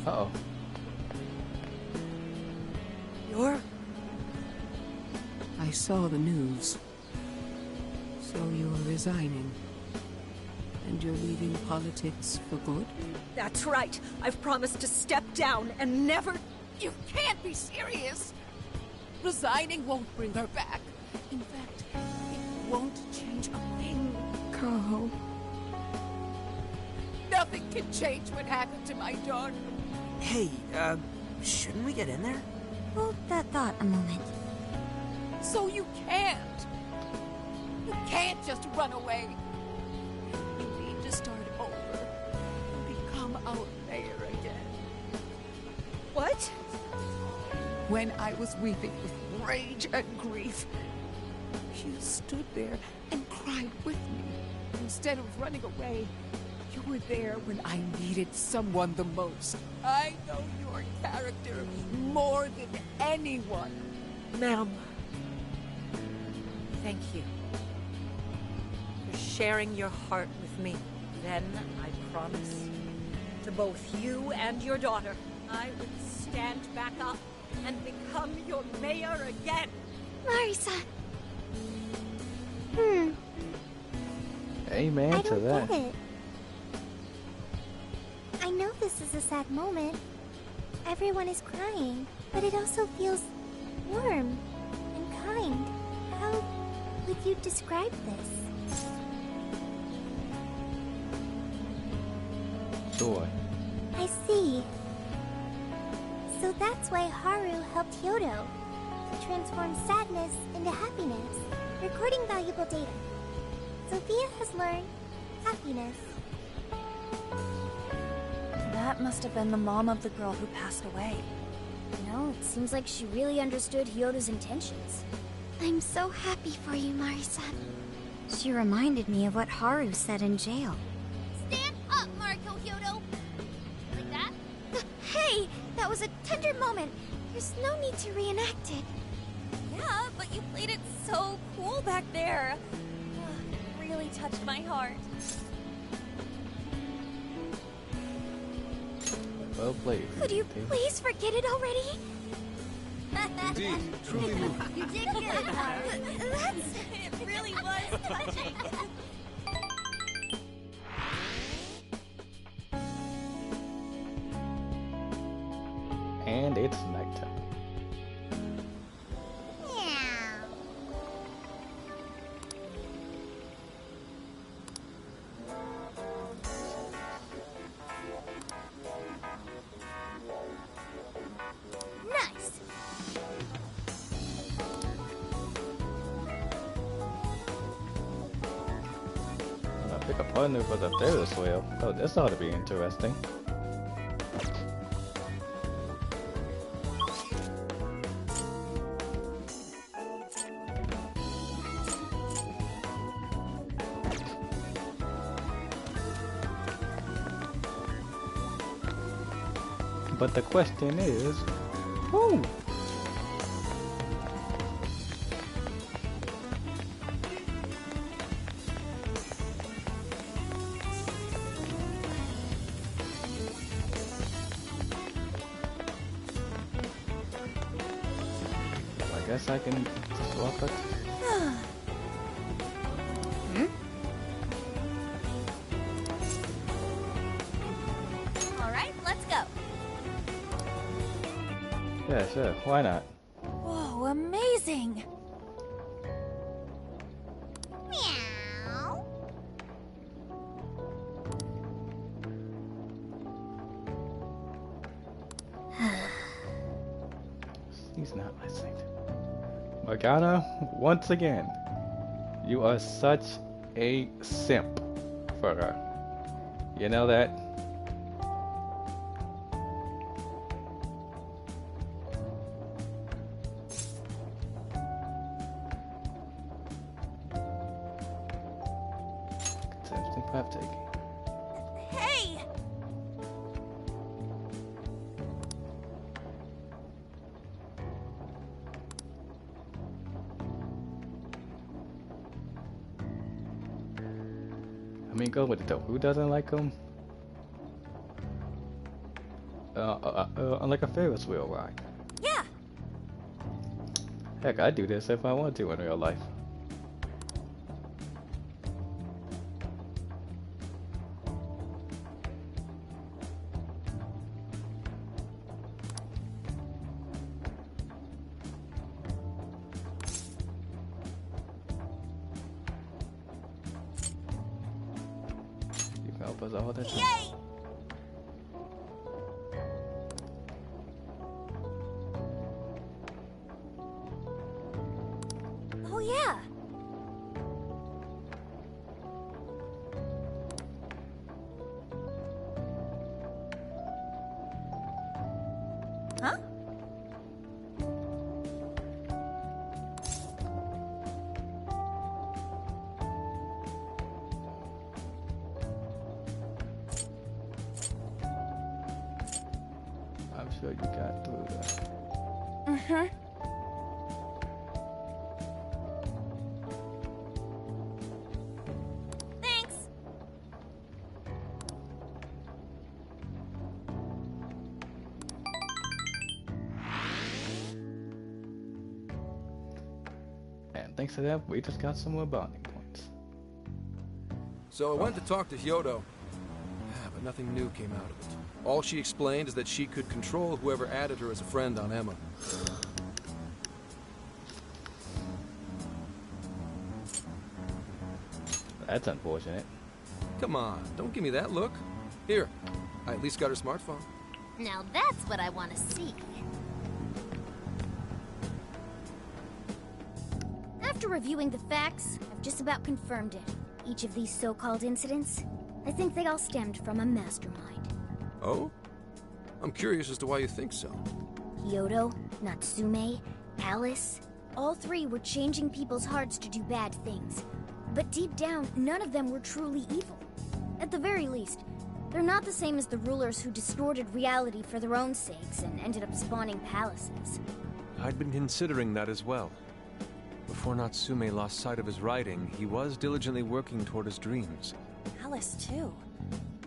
Uh-oh. You're... I saw the news. So you're resigning. And you're leaving politics for good? That's right. I've promised to step down and never... You can't be serious! Resigning won't bring her back. In fact, it won't change a thing. Kaho. Nothing can change what happened to my daughter. Hey, shouldn't we get in there? Hold that thought a moment. So you can't. You can't just run away. You need to start over and become our mayor again. What? When I was weeping with rage and grief, you stood there and cried with me. Instead of running away, you were there when I needed someone the most. I know your character more than anyone. Ma'am, thank you for sharing your heart with me. Then I promise to both you and your daughter, I would stand back up and become your mayor again. Mari-san. Amen I to don't that. get it. I know this is a sad moment, Everyone is crying, but it also feels warm and kind. How would you describe this? Joy. I see. So that's why Haru helped Hyodo to transform sadness into happiness, recording valuable data. Sophia has learned happiness. That must have been the mom of the girl who passed away. No, it seems like she really understood Hyodo's intentions. I'm so happy for you, Mari-san. She reminded me of what Haru said in jail. Stand up, Mariko Hyodo! Like that? Hey! That was a tender moment. There's no need to reenact it. Yeah, but you played it so cool back there. It really touched my heart. Well played. Could you please forget it already? Indeed, truly moving. You did good, Haru. It really was touching. And it's nighttime. Nice. I pick a partner for the Ferris wheel. Oh, this ought to be interesting. But the question is, who? I guess I can swap it. All right, let's go. Yeah, sure. Why not? Whoa, amazing. Meow. He's not listening. Morgana, once again, you are such a simp for her. You know that? Attempting pep taking. Hey! I mean, go with it though. Who doesn't like him? Like a Ferris wheel ride. Yeah. Heck, I'd do this if I wanted to in real life. You can help us all the time. Yay! Oh yeah. Huh? I'm sure you got through that. Mm-hmm. Thanks. And thanks to that, we just got some more bonding points. So I went to talk to Hyodo, but nothing new came out of it. All she explained is that she could control whoever added her as a friend on Emma. That's unfortunate. Come on, don't give me that look. Here, I at least got her smartphone. Now that's what I want to see. After reviewing the facts, I've just about confirmed it. Each of these so-called incidents, I think they all stemmed from a mastermind. Oh? I'm curious as to why you think so. Kyoto, Natsume, Alice, all three were changing people's hearts to do bad things. But deep down, none of them were truly evil. At the very least, they're not the same as the rulers who distorted reality for their own sakes and ended up spawning palaces. I'd been considering that as well. Before Natsume lost sight of his writing, he was diligently working toward his dreams. Alice, too.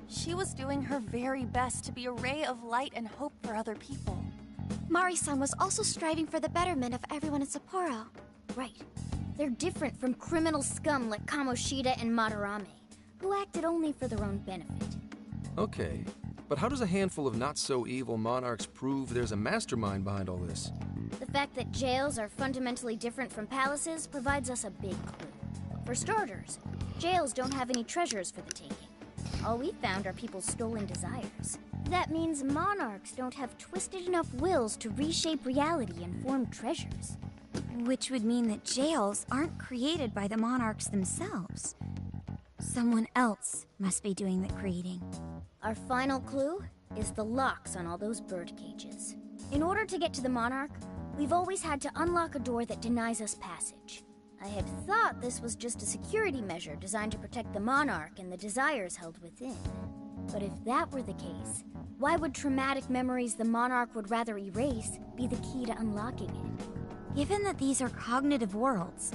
She was doing her very best to be a ray of light and hope for other people. Mari-san was also striving for the betterment of everyone in Sapporo. Right. They're different from criminal scum like Kamoshida and Madarame, who acted only for their own benefit. Okay, but how does a handful of not-so-evil monarchs prove there's a mastermind behind all this? The fact that jails are fundamentally different from palaces provides us a big clue. For starters, jails don't have any treasures for the taking. All we've found are people's stolen desires. That means monarchs don't have twisted enough wills to reshape reality and form treasures. Which would mean that jails aren't created by the monarchs themselves. Someone else must be doing the creating. Our final clue is the locks on all those bird cages. In order to get to the monarch, we've always had to unlock a door that denies us passage. I had thought this was just a security measure designed to protect the monarch and the desires held within. But if that were the case, why would traumatic memories the monarch would rather erase be the key to unlocking it? Given that these are cognitive worlds,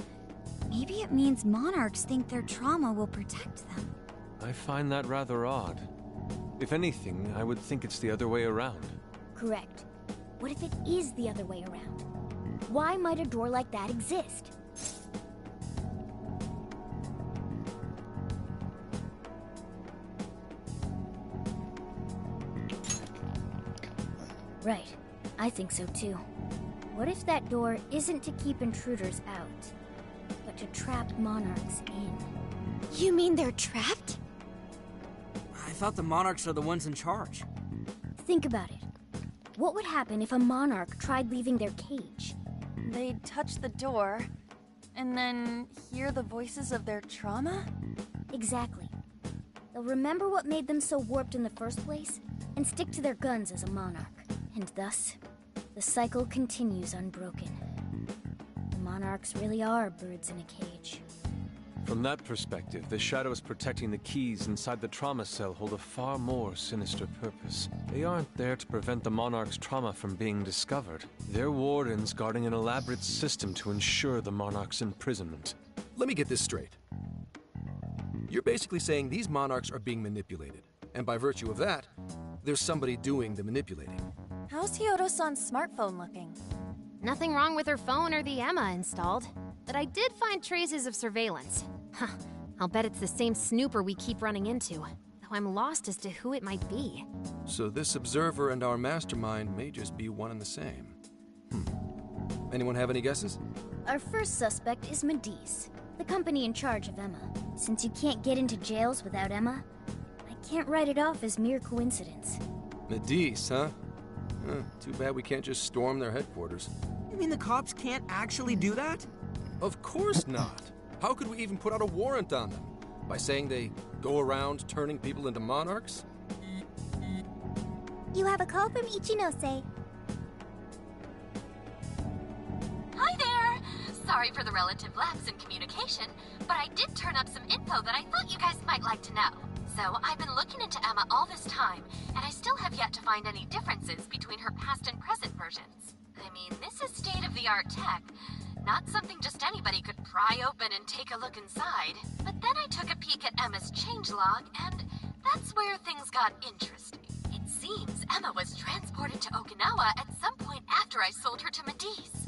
maybe it means monarchs think their trauma will protect them. I find that rather odd. If anything, I would think it's the other way around. Correct. What if it is the other way around? Why might a door like that exist? Right. I think so too. What if that door isn't to keep intruders out, but to trap monarchs in? You mean they're trapped? I thought the monarchs are the ones in charge. Think about it. What would happen if a monarch tried leaving their cage? They'd touch the door, and then hear the voices of their trauma? Exactly. They'll remember what made them so warped in the first place, and stick to their guns as a monarch. And thus, the cycle continues unbroken. The monarchs really are birds in a cage. From that perspective, the shadows protecting the keys inside the trauma cell hold a far more sinister purpose. They aren't there to prevent the monarch's trauma from being discovered. They're wardens guarding an elaborate system to ensure the monarch's imprisonment. Let me get this straight. You're basically saying these monarchs are being manipulated, and by virtue of that, there's somebody doing the manipulating. How's Hyodo-san's smartphone looking? Nothing wrong with her phone or the Emma installed, but I did find traces of surveillance. Huh, I'll bet it's the same snooper we keep running into, though I'm lost as to who it might be. So this observer and our mastermind may just be one and the same. Anyone have any guesses? Our first suspect is Medice, the company in charge of Emma. Since you can't get into jails without Emma, I can't write it off as mere coincidence. Medice, huh? Too bad we can't just storm their headquarters. You mean the cops can't actually do that? Of course not. How could we even put out a warrant on them? By saying they go around turning people into monarchs? You have a call from Ichinose. Hi there! Sorry for the relative lapse in communication, but I did turn up some info that I thought you guys might like to know. So, I've been looking into Emma all this time, and I still have yet to find any differences between her past and present versions. I mean, this is state-of-the-art tech. Not something just anybody could pry open and take a look inside. But then I took a peek at Emma's changelog, and that's where things got interesting. It seems Emma was transported to Okinawa at some point after I sold her to Medice.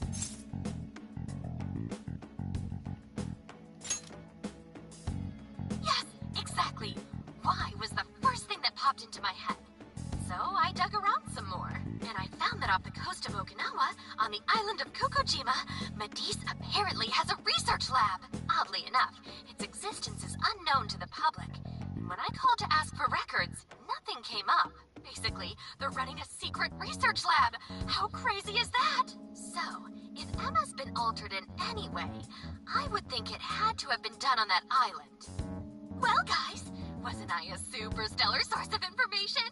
Yes, exactly. Why was the first thing that popped into my head. So off the coast of Okinawa, on the island of Kokojima, Medice apparently has a research lab. Oddly enough, its existence is unknown to the public. And when I called to ask for records, nothing came up. Basically, they're running a secret research lab. How crazy is that? So, if Emma's been altered in any way, I would think it had to have been done on that island. Well, guys, wasn't I a super stellar source of information?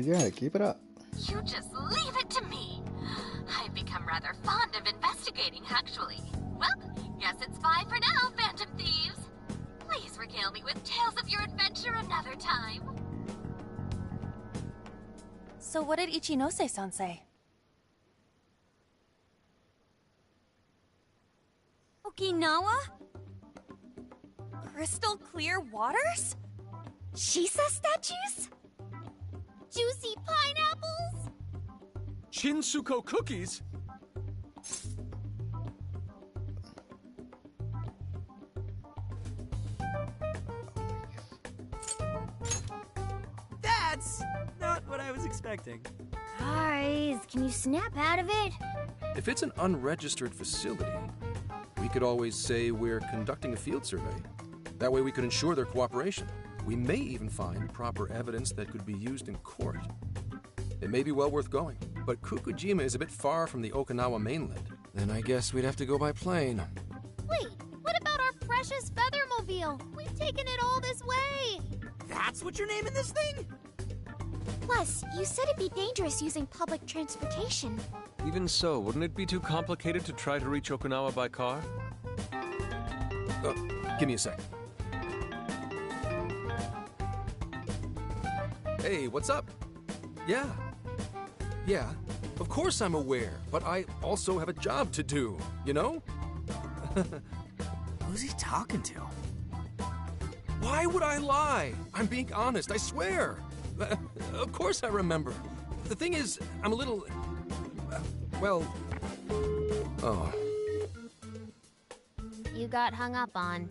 Yeah, keep it up. You just leave it to me. I've become rather fond of investigating, actually. Well, guess it's bye for now, Phantom Thieves. Please regale me with tales of your adventure another time. So what did Ichinose-san say? Okinawa? Crystal clear waters? Shisa statues? Juicy pineapples? Shinsuko cookies? That's not what I was expecting. Guys, can you snap out of it? If it's an unregistered facility, we could always say we're conducting a field survey. That way we could ensure their cooperation. We may even find proper evidence that could be used in court. It may be well worth going, but Kokojima is a bit far from the Okinawa mainland. Then I guess we'd have to go by plane. Wait, what about our precious Feathermobile? We've taken it all this way. That's what you're naming this thing? Plus, you said it'd be dangerous using public transportation. Even so, wouldn't it be too complicated to try to reach Okinawa by car? Give me a sec. Hey, what's up? Yeah, of course I'm aware, but I also have a job to do, you know? Who's he talking to? Why would I lie? I'm being honest, I swear. Of course I remember. The thing is, I'm a little... Oh. You got hung up on.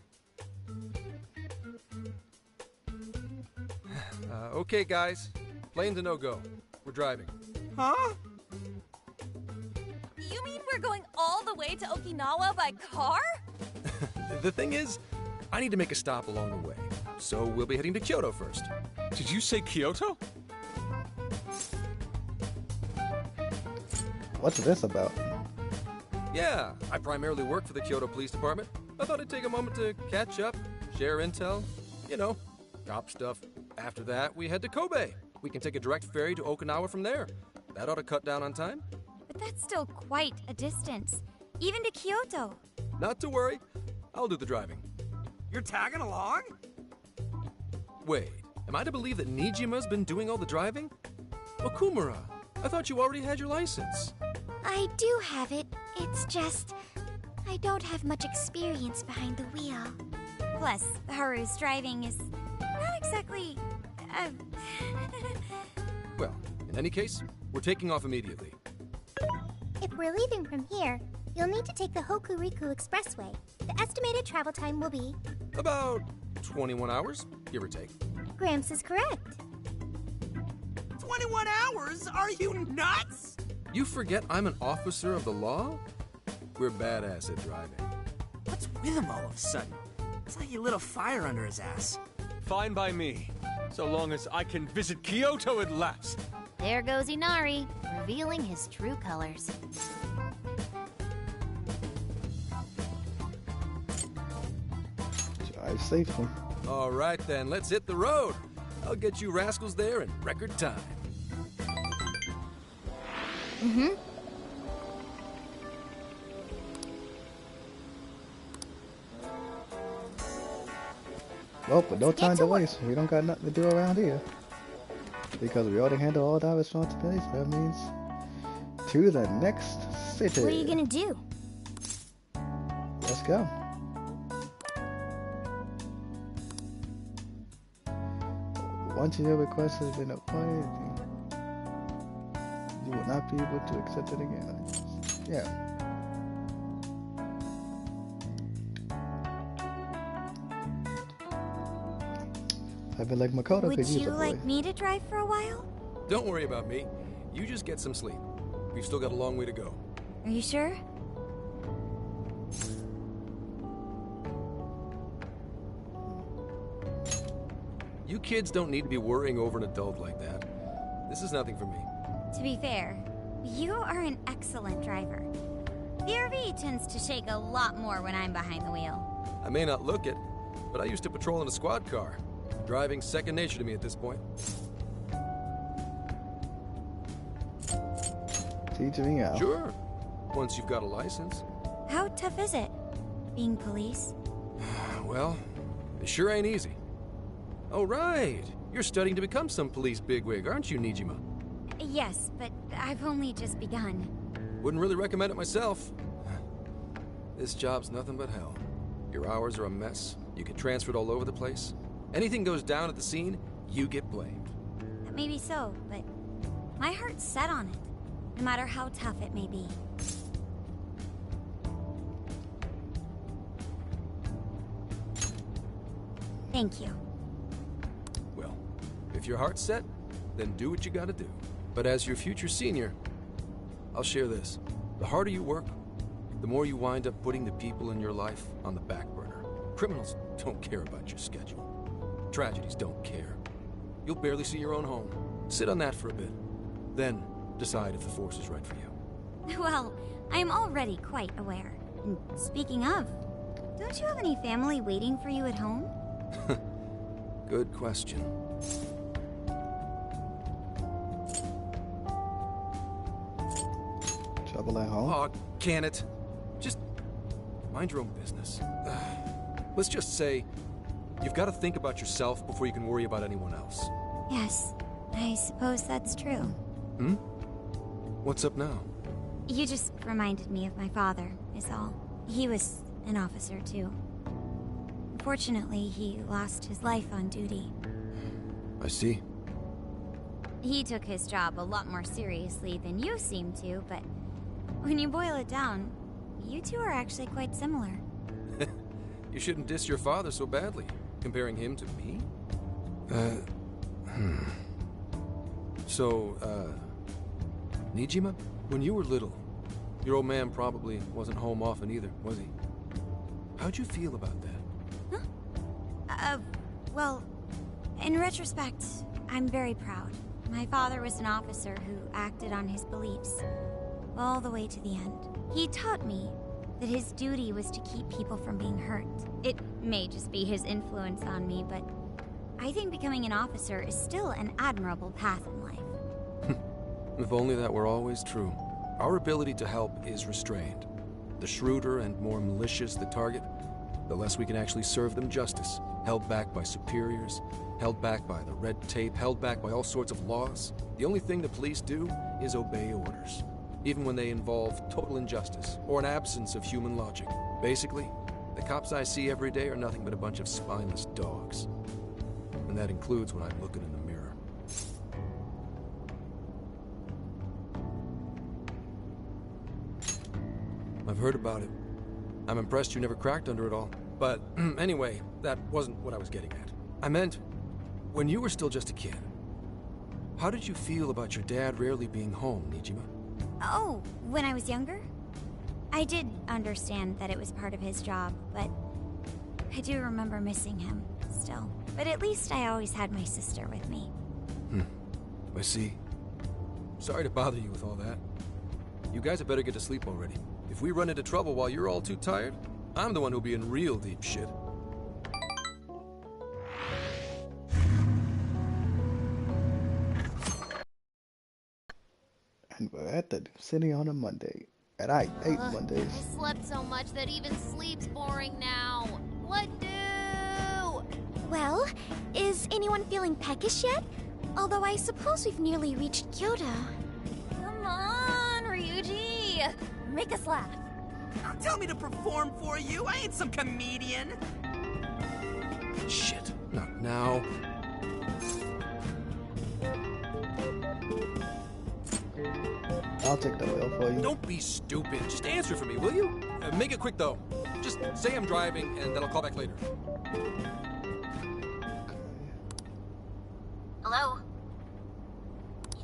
Okay, guys. Plane's a no-go. We're driving. Huh? You mean we're going all the way to Okinawa by car? The thing is, I need to make a stop along the way. So we'll be heading to Kyoto first. Did you say Kyoto? What's this about? Yeah, I primarily work for the Kyoto Police Department. I thought I'd take a moment to catch up, share intel, you know, cop stuff. After that, we head to Kobe. We can take a direct ferry to Okinawa from there. That ought to cut down on time. But that's still quite a distance. Even to Kyoto. Not to worry. I'll do the driving. You're tagging along? Wait, am I to believe that Nijima's been doing all the driving? Okumura, I thought you already had your license. I do have it. It's just... I don't have much experience behind the wheel. Plus, Haru's driving is not exactly... Well, in any case, we're taking off immediately. If we're leaving from here, you'll need to take the Hokuriku Expressway. The estimated travel time will be... About 21 hours, give or take. Gramps is correct. 21 hours? Are you nuts? You forget I'm an officer of the law? We're badass at driving. What's with him all of a sudden? It's like he lit a fire under his ass. Fine by me, so long as I can visit Kyoto at last. There goes Inari, revealing his true colors. Drive safely. All right then, let's hit the road. I'll get you rascals there in record time. Mm-hmm. Well, but no time to waste. We don't got nothing to do around here. Because we already handle all our responsibilities, that means to the next city. What are you gonna do? Let's go. Once your request has been appointed, you will not be able to accept it again. Yeah. I feel like Makoto Would could use you a boy. like me to drive for a while? Don't worry about me. You just get some sleep. We've still got a long way to go. Are you sure? You kids don't need to be worrying over an adult like that. This is nothing for me. To be fair, you are an excellent driver. The RV tends to shake a lot more when I'm behind the wheel. I may not look it, but I used to patrol in a squad car. Driving's second nature to me at this point. Teach me out. Sure, once you've got a license. How tough is it, being police? Well, it sure ain't easy. Oh, right. You're studying to become some police bigwig, aren't you, Nijima? Yes, but I've only just begun. Wouldn't really recommend it myself. This job's nothing but hell. Your hours are a mess. You get transferred all over the place. Anything goes down at the scene, you get blamed. Maybe so, but my heart's set on it, no matter how tough it may be. Thank you. Well, if your heart's set, then do what you gotta do. But as your future senior, I'll share this. The harder you work, the more you wind up putting the people in your life on the back burner. Criminals don't care about your schedule. Tragedies don't care. You'll barely see your own home. Sit on that for a bit. Then decide if the force is right for you. Well, I am already quite aware. And speaking of, don't you have any family waiting for you at home? Good question. Trouble at home? Oh, can it? Just mind your own business. Let's just say you've got to think about yourself before you can worry about anyone else. Yes, I suppose that's true. Hmm? What's up now? You just reminded me of my father, is all. He was an officer, too. Unfortunately, he lost his life on duty. I see. He took his job a lot more seriously than you seem to, but when you boil it down, you two are actually quite similar. You shouldn't diss your father so badly, comparing him to me. So, Nijima, when you were little, your old man probably wasn't home often either, was he? How'd you feel about that? Well, in retrospect, I'm very proud. My father was an officer who acted on his beliefs, all the way to the end. He taught me that his duty was to keep people from being hurt. It may just be his influence on me, but I think becoming an officer is still an admirable path in life. If only that were always true. Our ability to help is restrained. The shrewder and more malicious the target, the less we can actually serve them justice. Held back by superiors, held back by the red tape, held back by all sorts of laws. The only thing the police do is obey orders, even when they involve total injustice or an absence of human logic. Basically, the cops I see every day are nothing but a bunch of spineless dogs. And that includes when I'm looking in the mirror. I've heard about it. I'm impressed you never cracked under it all. But anyway, that wasn't what I was getting at. I meant, when you were still just a kid, how did you feel about your dad rarely being home, Nijima? Oh, when I was younger? I did understand that it was part of his job, but I do remember missing him still. But at least I always had my sister with me. I see. Sorry to bother you with all that. You guys had better get to sleep already. If we run into trouble while you're all too tired, I'm the one who'll be in real deep shit. And we're at the city on a Monday. And I hate Mondays. I slept so much that even sleep's boring now. What do? Well, is anyone feeling peckish yet? Although I suppose we've nearly reached Kyoto. Come on, Ryuji! Make us laugh. Don't tell me to perform for you. I ain't some comedian. Shit, not now. I'll take the wheel for you. Don't be stupid. Just answer for me, will you? Make it quick, though. Just say I'm driving, and then I'll call back later.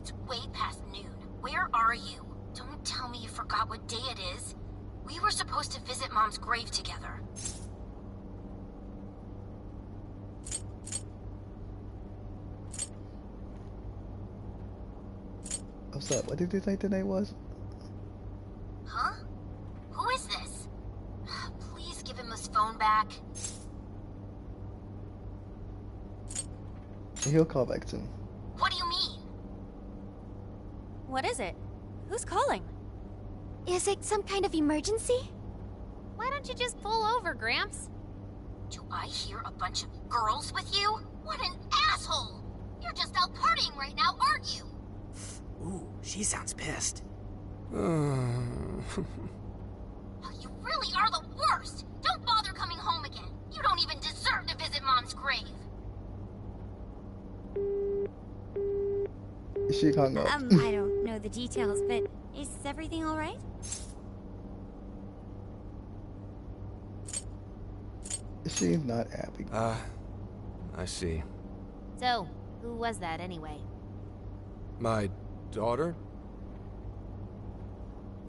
It's way past noon. Where are you? Don't tell me you forgot what day it is. We were supposed to visit Mom's grave together. What's up? What did you think today was? Huh? Who is this? Please give him his phone back. He'll call back soon. What do you mean? What is it? Who's calling? Is it some kind of emergency? Why don't you just pull over, Gramps? Do I hear a bunch of girls with you? What an asshole! You're just out partying right now, aren't you? Ooh, she sounds pissed. You really are the worst! Don't bother coming home again. You don't even deserve to visit Mom's grave. She hung up. I don't know the details, but is everything all right? She's not happy. I see. So, who was that anyway? My daughter?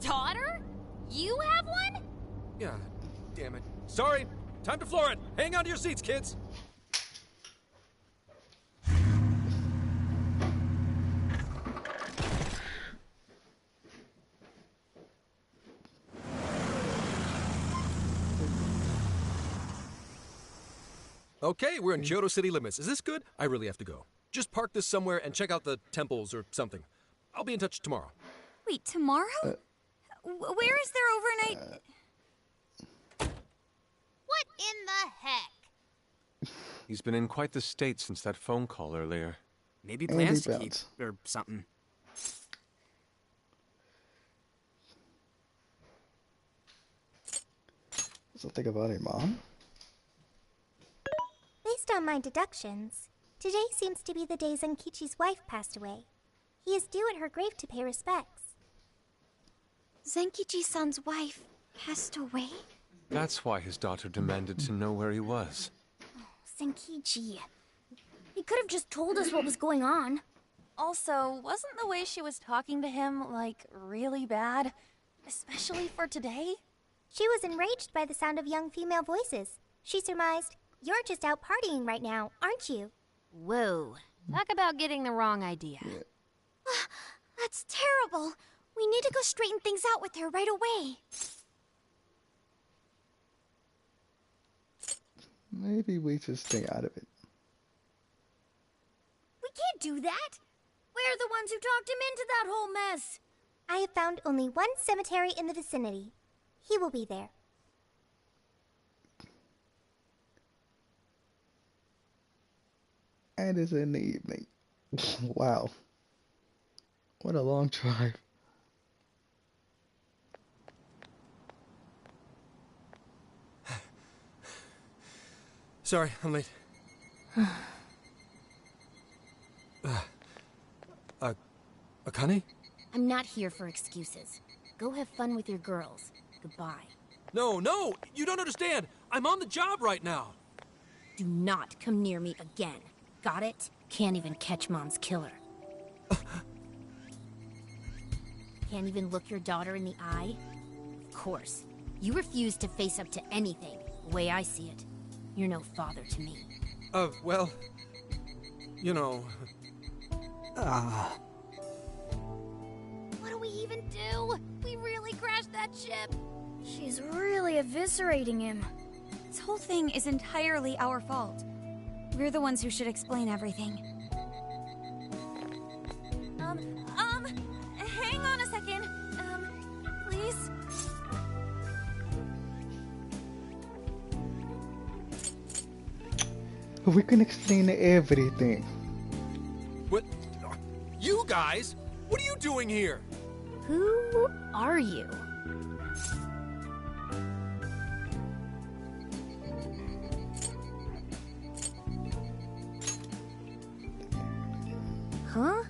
Daughter? You have one? Yeah, damn it. Sorry, time to floor it. Hang on to your seats, kids. Okay, we're in Kyoto city limits. Is this good? I really have to go. Just park this somewhere and check out the temples or something. I'll be in touch tomorrow. Wait, tomorrow? Where is there overnight? What in the heck? He's been in quite the state since that phone call earlier. Maybe plans to keep, or something. Something about her mom? Based on my deductions, today seems to be the day Zenkichi's wife passed away. He is due at her grave to pay respects. Zenkichi-san's wife passed away? That's why his daughter demanded to know where he was. Zenkichi. He could have just told us what was going on. Also, wasn't the way she was talking to him, like, really bad? Especially for today? She was enraged by the sound of young female voices. She surmised, "You're just out partying right now, aren't you?" Whoa. Talk about getting the wrong idea. That's terrible. We need to go straighten things out with her right away. Maybe we should stay out of it. We can't do that. We're the ones who talked him into that whole mess. I have found only one cemetery in the vicinity. He will be there. And it's in the evening. Wow. What a long drive. Sorry, I'm late. Akane? I'm not here for excuses. Go have fun with your girls. Goodbye. No, you don't understand. I'm on the job right now. Do not come near me again. Got it? Can't even catch Mom's killer. Can't even look your daughter in the eye? Of course. You refuse to face up to anything, the way I see it. You're no father to me. Well, you know... What do we even do? We really crashed that ship. She's really eviscerating him. This whole thing is entirely our fault. We're the ones who should explain everything. Hang on a second. Please? We can explain everything. What? You guys? What are you doing here? Who are you? Huh?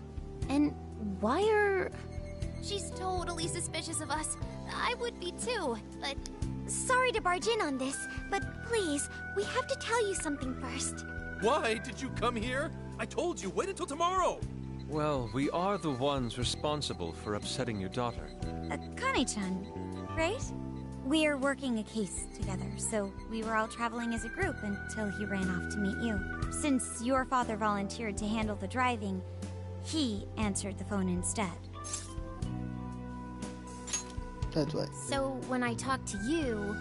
And why are... She's totally suspicious of us. I would be too, but... Sorry to barge in on this, but please, we have to tell you something first. Why did you come here? I told you, wait until tomorrow. Well, we are the ones responsible for upsetting your daughter. Akane-chan, right? We're working a case together, so we were all traveling as a group until he ran off to meet you. Since your father volunteered to handle the driving, he answered the phone instead. That's right. So when I talked to you...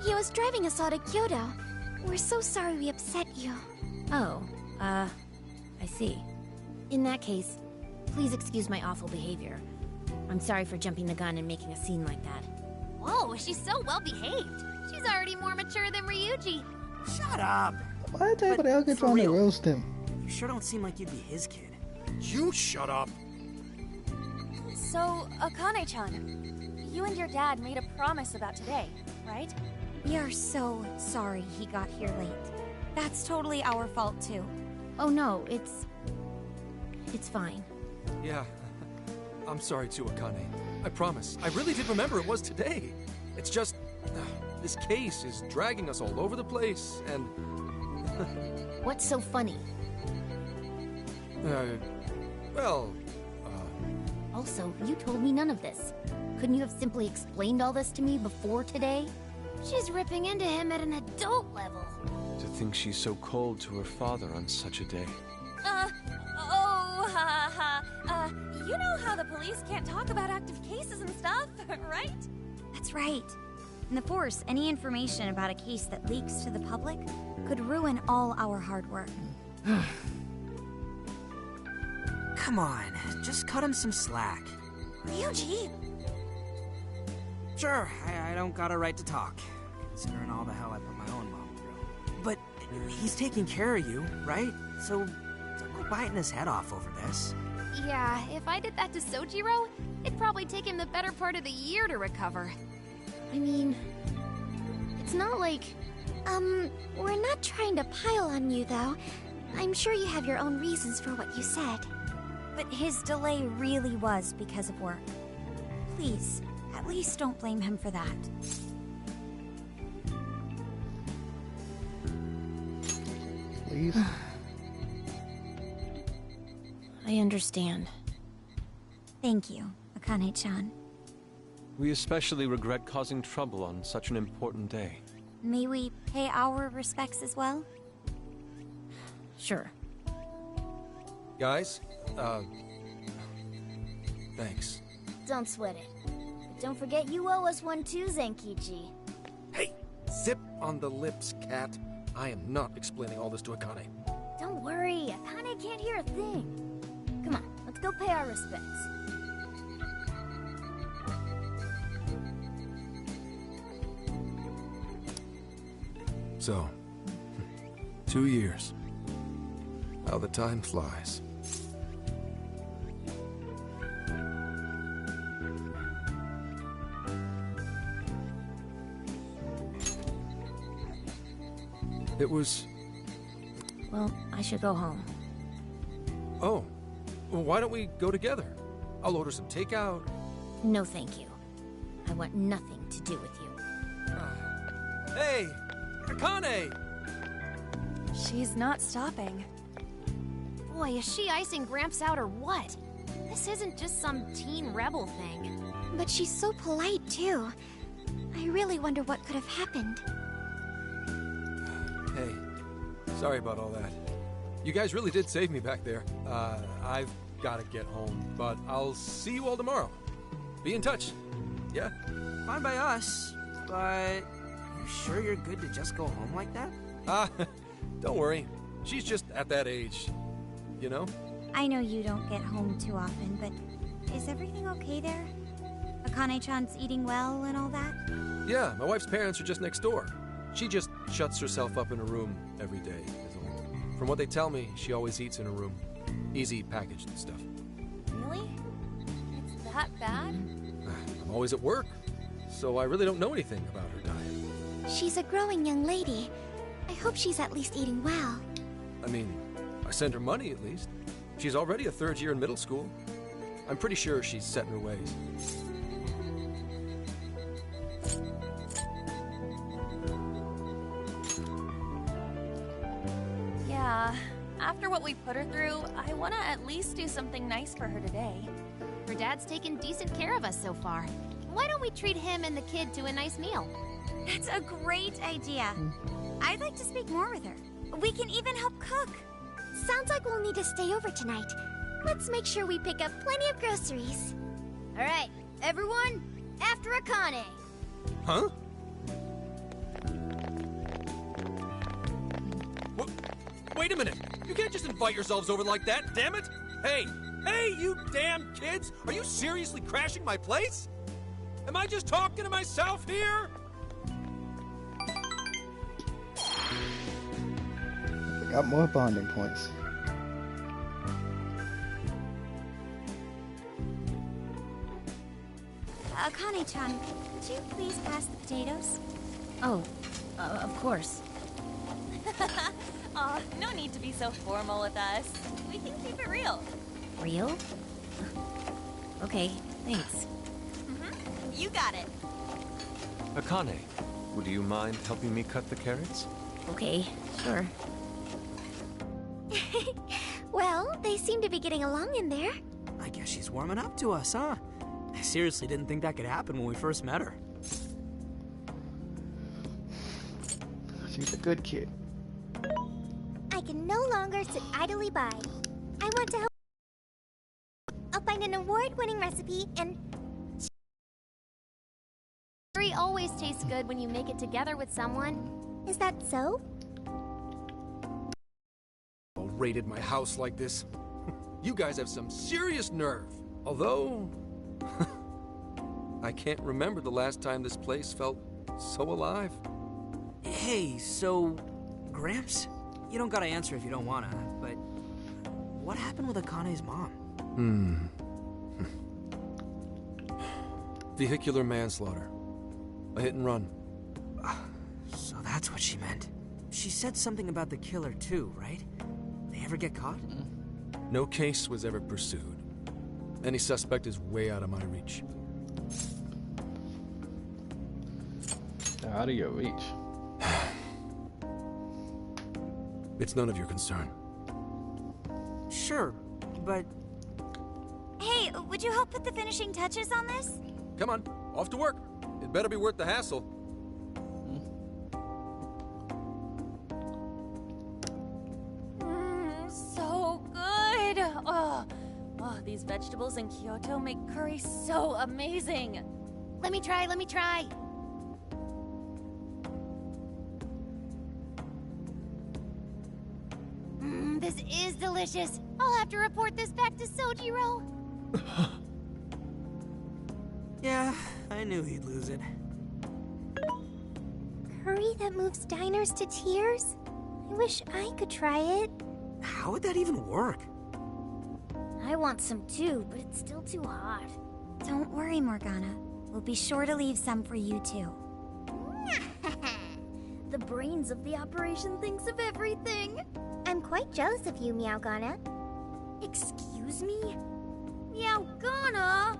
He was driving us all to Kyoto. We're so sorry we upset you. Oh, I see. In that case, please excuse my awful behavior. I'm sorry for jumping the gun and making a scene like that. Whoa, she's so well behaved. She's already more mature than Ryuji. Shut up! Why is everybody else trying to roast him? You sure don't seem like you'd be his kid. You shut up! So, Akane-chan, you and your dad made a promise about today, right? We are so sorry he got here late. That's totally our fault, too. Oh no, it's fine. Yeah, I'm sorry too, Akane. I promise. I really did remember it was today. It's just... this case is dragging us all over the place, and... What's so funny? Well... Also, you told me none of this. Couldn't you have simply explained all this to me before today? She's ripping into him at an adult level. To think she's so cold to her father on such a day. You know how the police can't talk about active cases and stuff, right? That's right. In the Force, any information about a case that leaks to the public could ruin all our hard work. Come on, just cut him some slack. Ryuji! Sure, I don't got a right to talk, considering all the hell I put my own mom through. But he's taking care of you, right? So don't go biting his head off over this. Yeah, if I did that to Sojiro, it'd probably take him the better part of the year to recover. I mean, it's not like... We're not trying to pile on you, though. I'm sure you have your own reasons for what you said. But his delay really was because of work. Please, at least don't blame him for that. Please. I understand. Thank you, Akane-chan. We especially regret causing trouble on such an important day. May we pay our respects as well? Sure. Guys, thanks. Don't sweat it. But don't forget you owe us one too, Zenkichi. Hey, zip on the lips, cat. I am not explaining all this to Akane. Don't worry, Akane can't hear a thing. Come on, let's go pay our respects. So, 2 years. How the time flies. It was... Well, I should go home. Oh, well, why don't we go together? I'll order some takeout. No, thank you. I want nothing to do with you. Hey, Akane! She's not stopping. Boy, is she icing Gramps out or what? This isn't just some teen rebel thing. But she's so polite, too. I really wonder what could have happened. Hey, sorry about all that. You guys really did save me back there. I've got to get home, but I'll see you all tomorrow. Be in touch. Yeah? Fine by us, but you sure you're good to just go home like that? Don't worry. She's just at that age, you know? I know you don't get home too often, but is everything okay there? Akane-chan's eating well and all that? Yeah, my wife's parents are just next door. She just shuts herself up in a room every day. From what they tell me, she always eats in her room. Easy packaged and stuff. Really? It's that bad? I'm always at work, so I really don't know anything about her diet. She's a growing young lady. I hope she's at least eating well. I mean, I send her money at least. She's already a third year in middle school. I'm pretty sure she's set in her ways. Yeah. After what we put her through, I want to at least do something nice for her today. Her dad's taken decent care of us so far. Why don't we treat him and the kid to a nice meal? That's a great idea. I'd like to speak more with her. We can even help cook. Sounds like we'll need to stay over tonight. Let's make sure we pick up plenty of groceries. All right, everyone, after Akane. Huh? Wait a minute! You can't just invite yourselves over like that, damn it! Hey! Hey, you damn kids! Are you seriously crashing my place? Am I just talking to myself here? We got more bonding points. Akane-chan, could you please pass the potatoes? Oh, of course. Aw, no need to be so formal with us. We can keep it real. Real? Okay, thanks. You got it. Akane, would you mind helping me cut the carrots? Okay, sure. Well, they seem to be getting along in there. I guess she's warming up to us, huh? I seriously didn't think that could happen when we first met her. She's a good kid. I can no longer sit idly by. I want to help. I'll find an award-winning recipe and... Curry always tastes good when you make it together with someone. Is that so? Raided my house like this. You guys have some serious nerve. Although... I can't remember the last time this place felt so alive. Hey, so... Gramps? You don't gotta answer if you don't wanna, but... What happened with Akane's mom? Vehicular manslaughter. A hit and run. So that's what she meant. She said something about the killer too, right? They ever get caught? No case was ever pursued. Any suspect is way out of my reach. Out of your reach. It's none of your concern. Sure, but... Hey, would you help put the finishing touches on this? Come on, off to work. It better be worth the hassle. So good. Oh, these vegetables in Kyoto make curry so amazing. Let me try. This is delicious. I'll have to report this back to Sojiro. Yeah, I knew he'd lose it. Curry that moves diners to tears? I wish I could try it. How would that even work? I want some too, but it's still too hot. Don't worry, Morgana. We'll be sure to leave some for you too. The brains of the operation thinks of everything. I'm quite jealous of you, Meowgana. Excuse me? Meowgana?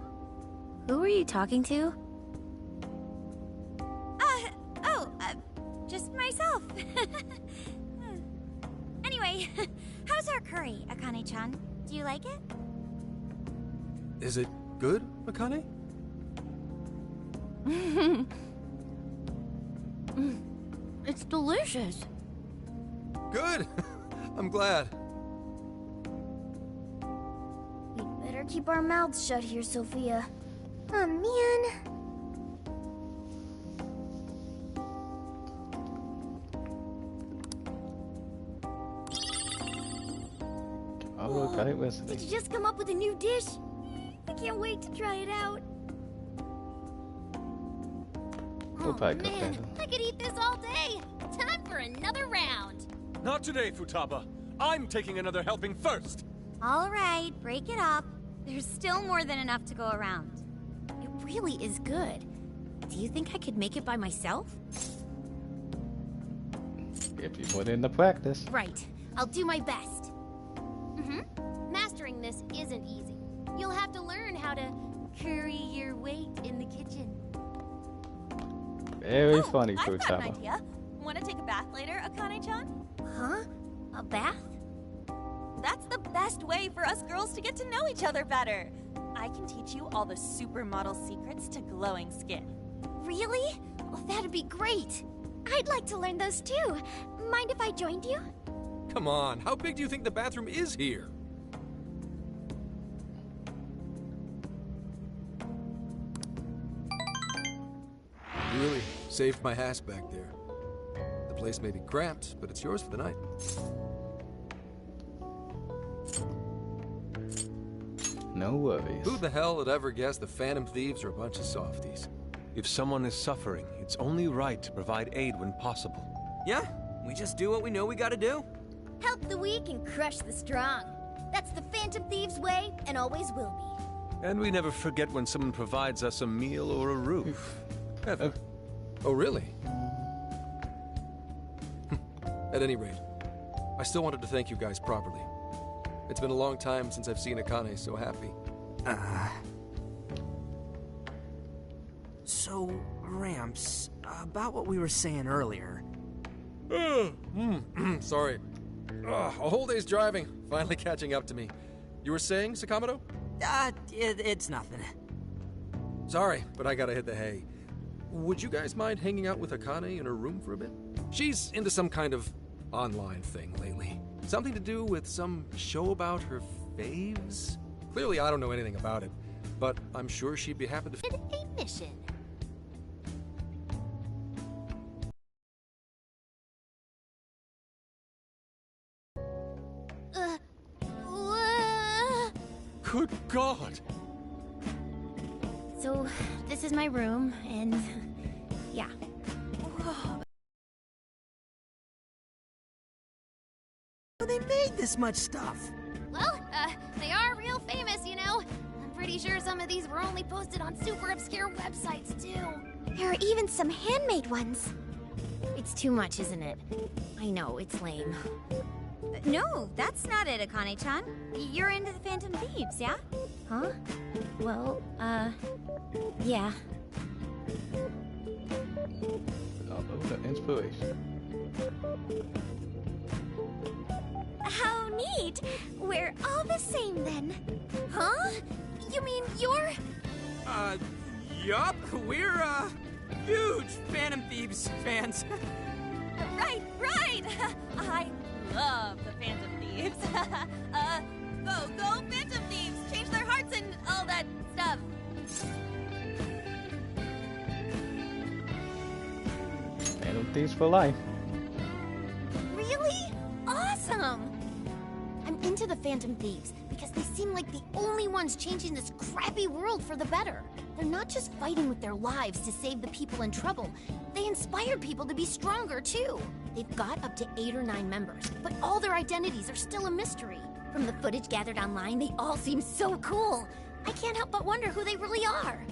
Who are you talking to? Just myself. Anyway, how's our curry, Akane-chan? Do you like it? Is it good, Akane? It's delicious. Good! I'm glad. We'd better keep our mouths shut here, Sophia. Oh, man. Oh, look, I was... Did you just come up with a new dish? I can't wait to try it out. We'll probably cook Man, that. I could eat this all day. Time for another round. Not today, Futaba. I'm taking another helping first. All right, break it up. There's still more than enough to go around. It really is good. Do you think I could make it by myself? If you put in the practice. Right. I'll do my best. Mastering this isn't easy. You'll have to learn how to curry your weight in the kitchen. Very funny, I've got an Futaba. idea. Want to take a bath later, Akane-chan? Huh? A bath? best way for us girls to get to know each other better. I can teach you all the supermodel secrets to glowing skin. Really? Well, that'd be great. I'd like to learn those too. Mind if I joined you? Come on, how big do you think the bathroom is here? You really saved my ass back there. The place may be cramped, but it's yours for the night. No worries. Who the hell would ever guess the Phantom Thieves are a bunch of softies? If someone is suffering, it's only right to provide aid when possible. Yeah, we just do what we know we gotta do. Help the weak and crush the strong. That's the Phantom Thieves' way, and always will be. And we never forget when someone provides us a meal or a roof. Ever. Oh, really? At any rate, I still wanted to thank you guys properly. It's been a long time since I've seen Akane so happy. So, Ramps, about what we were saying earlier. Sorry. A whole day's driving, finally catching up to me. You were saying, Sakamoto? It's nothing. Sorry, but I gotta hit the hay. Would you guys mind hanging out with Akane in her room for a bit? She's into some kind of online thing lately. Something to do with some show about her faves? Clearly I don't know anything about it, but I'm sure she'd be happy to... A mission. Good God! So, this is my room, and yeah. They made this much stuff. Well, they are real famous, you know. I'm pretty sure some of these were only posted on super obscure websites, too. There are even some handmade ones. It's too much, isn't it? I know, it's lame. No, that's not it, Akane-chan. You're into the Phantom Thieves, yeah? Huh? Well, yeah. Oh, the inspiration. How neat! We're all the same then. Huh? You mean you're... Yup. We're, huge Phantom Thieves fans. Right! I love the Phantom Thieves. Go Phantom Thieves! Change their hearts and all that stuff. Phantom Thieves for life. Really? Awesome! I'm into the Phantom Thieves because they seem like the only ones changing this crappy world for the better. They're not just fighting with their lives to save the people in trouble. They inspire people to be stronger, too. They've got up to 8 or 9 members, but all their identities are still a mystery. From the footage gathered online, they all seem so cool. I can't help but wonder who they really are.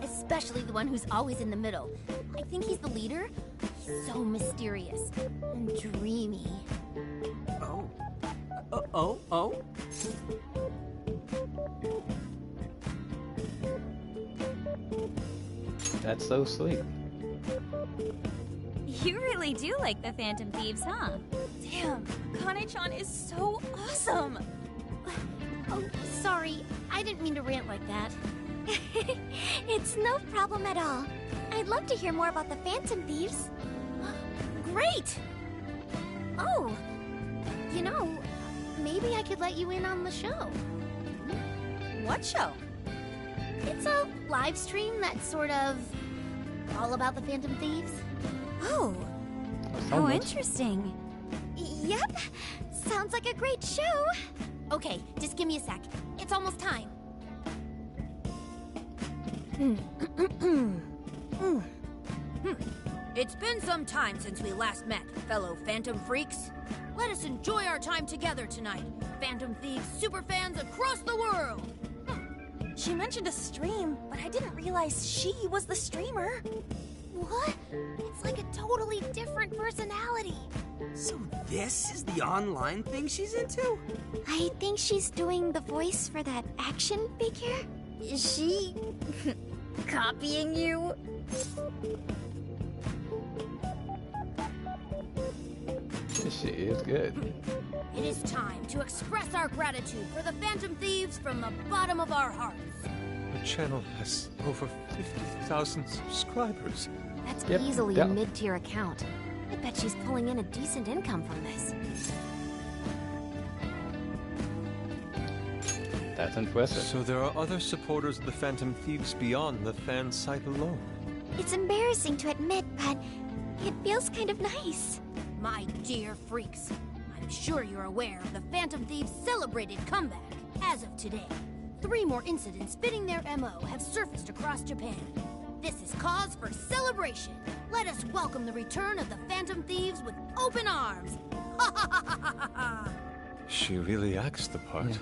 Especially the one who's always in the middle. I think he's the leader. He's so mysterious and dreamy. Oh? That's so sweet. You really do like the Phantom Thieves, huh? Damn, Akane-chan is so awesome. Oh, sorry. I didn't mean to rant like that. It's no problem at all. I'd love to hear more about the Phantom Thieves. Great! Oh, you know, maybe I could let you in on the show. What show? It's a live stream that's sort of all about the Phantom Thieves. Oh, how interesting. Yep, sounds like a great show. Okay, just give me a sec. It's almost time. It's been some time since we last met, fellow Phantom Freaks. Let us enjoy our time together tonight. Phantom Thieves superfans across the world. She mentioned a stream, but I didn't realize she was the streamer. What? It's like a totally different personality. So this is the online thing she's into? I think she's doing the voice for that action figure. Is she copying you? She is good. It is time to express our gratitude for the Phantom Thieves from the bottom of our hearts. The channel has over 50,000 subscribers. That's Yep, easily yeah. a mid-tier account. I bet she's pulling in a decent income from this. That's impressive. So there are other supporters of the Phantom Thieves beyond the fan site alone. It's embarrassing to admit, but it feels kind of nice. My dear freaks, I'm sure you're aware of the Phantom Thieves' celebrated comeback. As of today, 3 more incidents fitting their MO have surfaced across Japan. This is cause for celebration. Let us welcome the return of the Phantom Thieves with open arms. Ha ha ha ha ha ha! She really acts the part.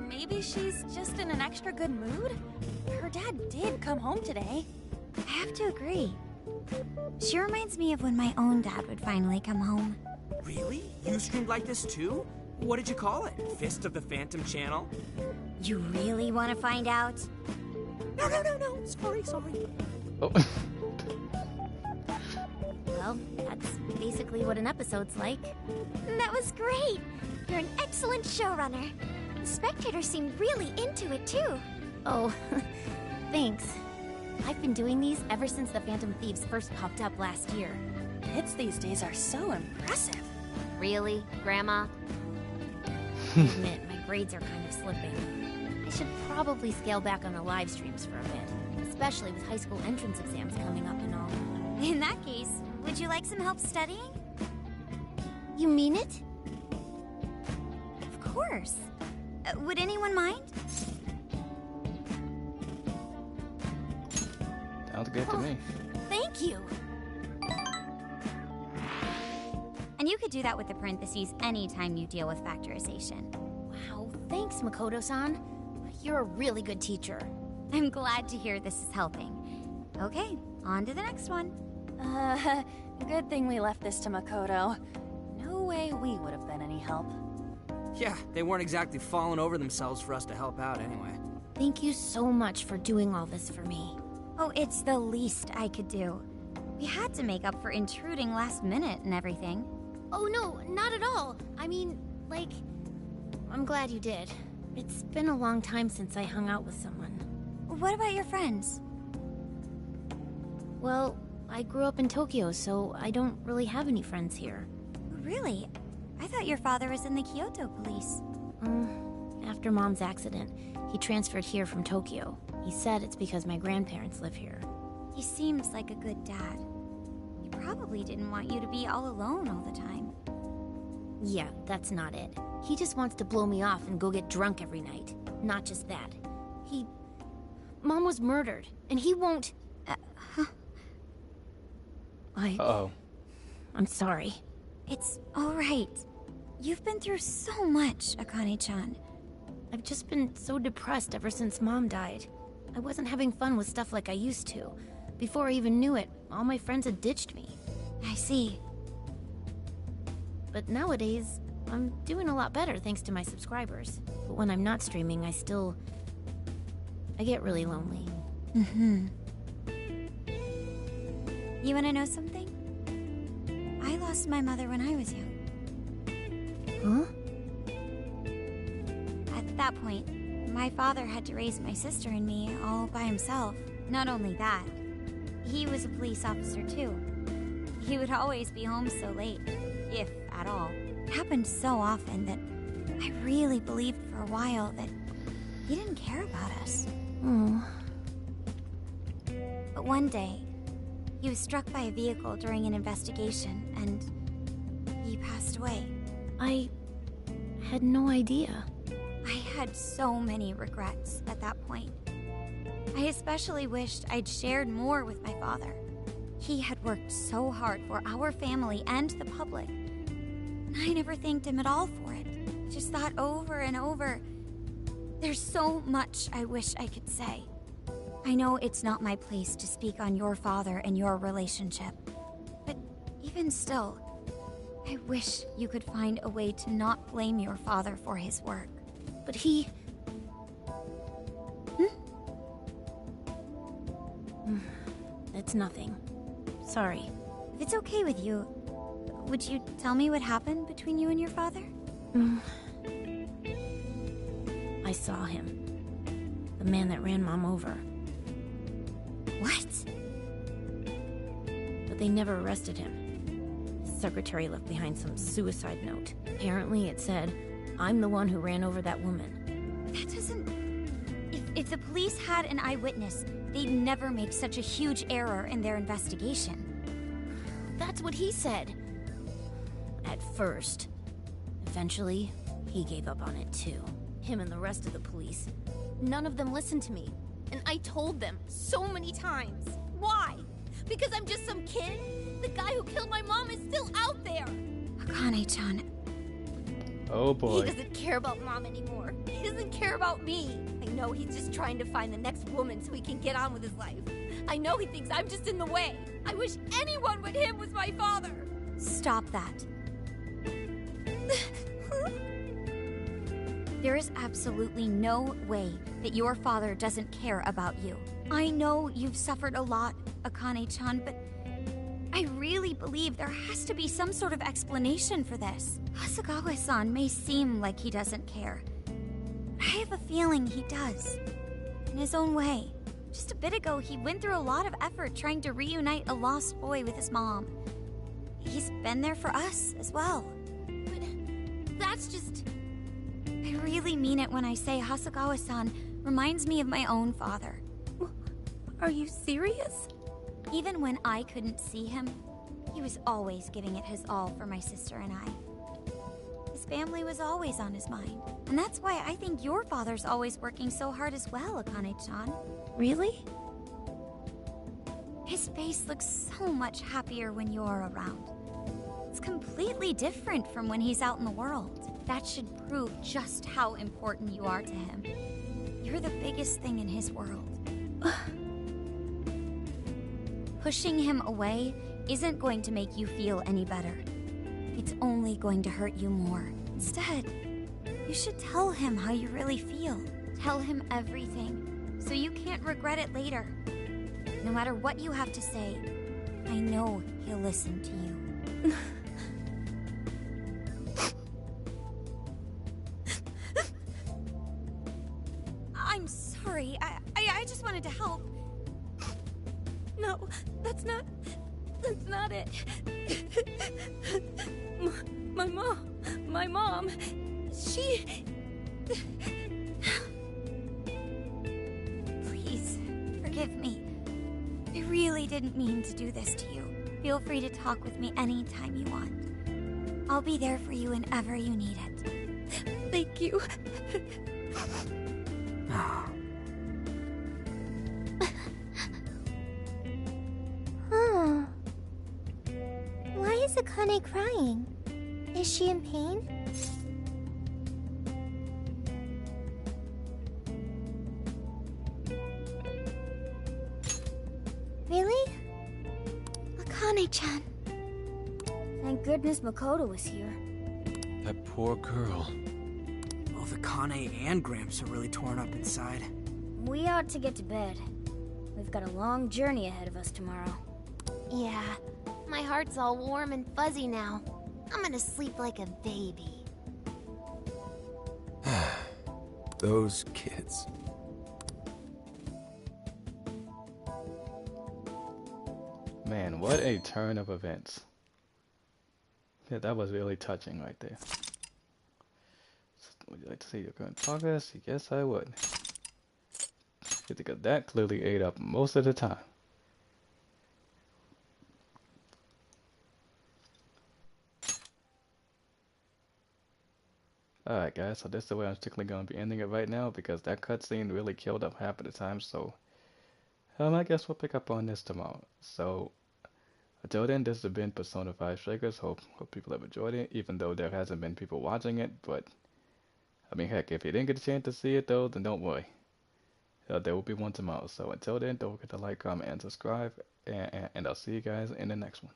Maybe she's just in an extra good mood? Her dad did come home today. I have to agree. She reminds me of when my own dad would finally come home. Really? You streamed like this too? What did you call it? Fist of the Phantom Channel? You really want to find out? No. Sorry. Oh. Well, that's basically what an episode's like. That was great. You're an excellent showrunner. The spectators seem really into it, too. Oh, thanks. I've been doing these ever since the Phantom Thieves first popped up last year. Kids these days are so impressive. Really, Grandma? I admit, my grades are kind of slipping. I should probably scale back on the live streams for a bit, especially with high school entrance exams coming up and all. In that case, would you like some help studying? You mean it? Of course. Would anyone mind? Sounds good to me. Thank you. And you could do that with the parentheses anytime you deal with factorization. Wow, thanks, Makoto-san. You're a really good teacher. I'm glad to hear this is helping. Okay, on to the next one. Good thing we left this to Makoto. No way we would have been any help. Yeah, they weren't exactly falling over themselves for us to help out anyway. Thank you so much for doing all this for me. Oh, it's the least I could do. We had to make up for intruding last minute and everything. Oh no, not at all. I mean, like, I'm glad you did. It's been a long time since I hung out with someone. What about your friends? Well, I grew up in Tokyo, so I don't really have any friends here. Really? I thought your father was in the Kyoto police. After Mom's accident, he transferred here from Tokyo. He said it's because my grandparents live here. He seems like a good dad. He probably didn't want you to be all alone all the time. Yeah, that's not it. He just wants to blow me off and go get drunk every night. Not just that. Mom was murdered, and he won't... Uh-oh. I'm sorry. It's all right. You've been through so much, Akane-chan. I've just been so depressed ever since Mom died. I wasn't having fun with stuff like I used to. Before I even knew it, all my friends had ditched me. I see. But nowadays, I'm doing a lot better thanks to my subscribers. But when I'm not streaming, I get really lonely. You wanna know something? I lost my mother when I was young. Huh? At that point, my father had to raise my sister and me all by himself. Not only that, he was a police officer too. He would always be home so late, if at all. It happened so often that I really believed for a while that he didn't care about us. But one day, he was struck by a vehicle during an investigation, and he passed away. I had no idea. I had so many regrets at that point. I especially wished I'd shared more with my father. He had worked so hard for our family and the public. And I never thanked him at all for it. Just thought over and over, there's so much I wish I could say. I know it's not my place to speak on your father and your relationship, but even still, I wish you could find a way to not blame your father for his work. But he... It's nothing. Sorry. If it's okay with you, Would you tell me what happened between you and your father? I saw him. The man that ran Mom over. What? But they never arrested him. His secretary left behind some suicide note. Apparently it said, "I'm the one who ran over that woman." That doesn't... If the police had an eyewitness, they'd never make such a huge error in their investigation. That's what he said. At first. Eventually, he gave up on it too. Him and the rest of the police. None of them listened to me. And I told them so many times. Why? Because I'm just some kid? The guy who killed my mom is still out there! Akane-chan. Oh boy. He doesn't care about Mom anymore. He doesn't care about me. I know he's just trying to find the next woman so he can get on with his life. I know he thinks I'm just in the way. I wish anyone but him was my father. Stop that. There is absolutely no way that your father doesn't care about you. I know you've suffered a lot, Akane-chan, but I really believe there has to be some sort of explanation for this. Hasegawa-san may seem like he doesn't care, but I have a feeling he does. In his own way. Just a bit ago, he went through a lot of effort trying to reunite a lost boy with his mom. He's been there for us as well. But that's just... I really mean it when I say Hasegawa-san reminds me of my own father. Are you serious? Even when I couldn't see him, he was always giving it his all for my sister and I. His family was always on his mind. And that's why I think your father's always working so hard as well, Akane-chan. Really? His face looks so much happier when you're around. It's completely different from when he's out in the world. That should prove just how important you are to him. You're the biggest thing in his world. Pushing him away isn't going to make you feel any better. It's only going to hurt you more. Instead, you should tell him how you really feel. Tell him everything, so you can't regret it later. No matter what you have to say, I know he'll listen to you. I'm sorry. I just wanted to help. No, that's not it. My mom, she... Please, forgive me. I really didn't mean to do this to you. Feel free to talk with me anytime you want. I'll be there for you whenever you need it. Thank you. Why is Akane crying? Is she in pain? Really? Akane-chan. Thank goodness Makoto was here. That poor girl. Both Akane and Gramps are really torn up inside. We ought to get to bed. We've got a long journey ahead of us tomorrow. Yeah, my heart's all warm and fuzzy now. I'm gonna sleep like a baby. Those kids. Man, what a turn of events. Yeah, that was really touching right there. Would you like to see your current progress? Yes, I would. Because that clearly ate up most of the time. Alright guys, so this is the way I'm strictly going to be ending it right now because that cutscene really killed up half of the time, so I guess we'll pick up on this tomorrow. So until then, this has been Persona 5 Strikers. Hope people have enjoyed it, even though there hasn't been people watching it, but I mean heck, if you didn't get a chance to see it though, then don't worry. There will be one tomorrow. So until then, don't forget to like, comment, and subscribe, and I'll see you guys in the next one.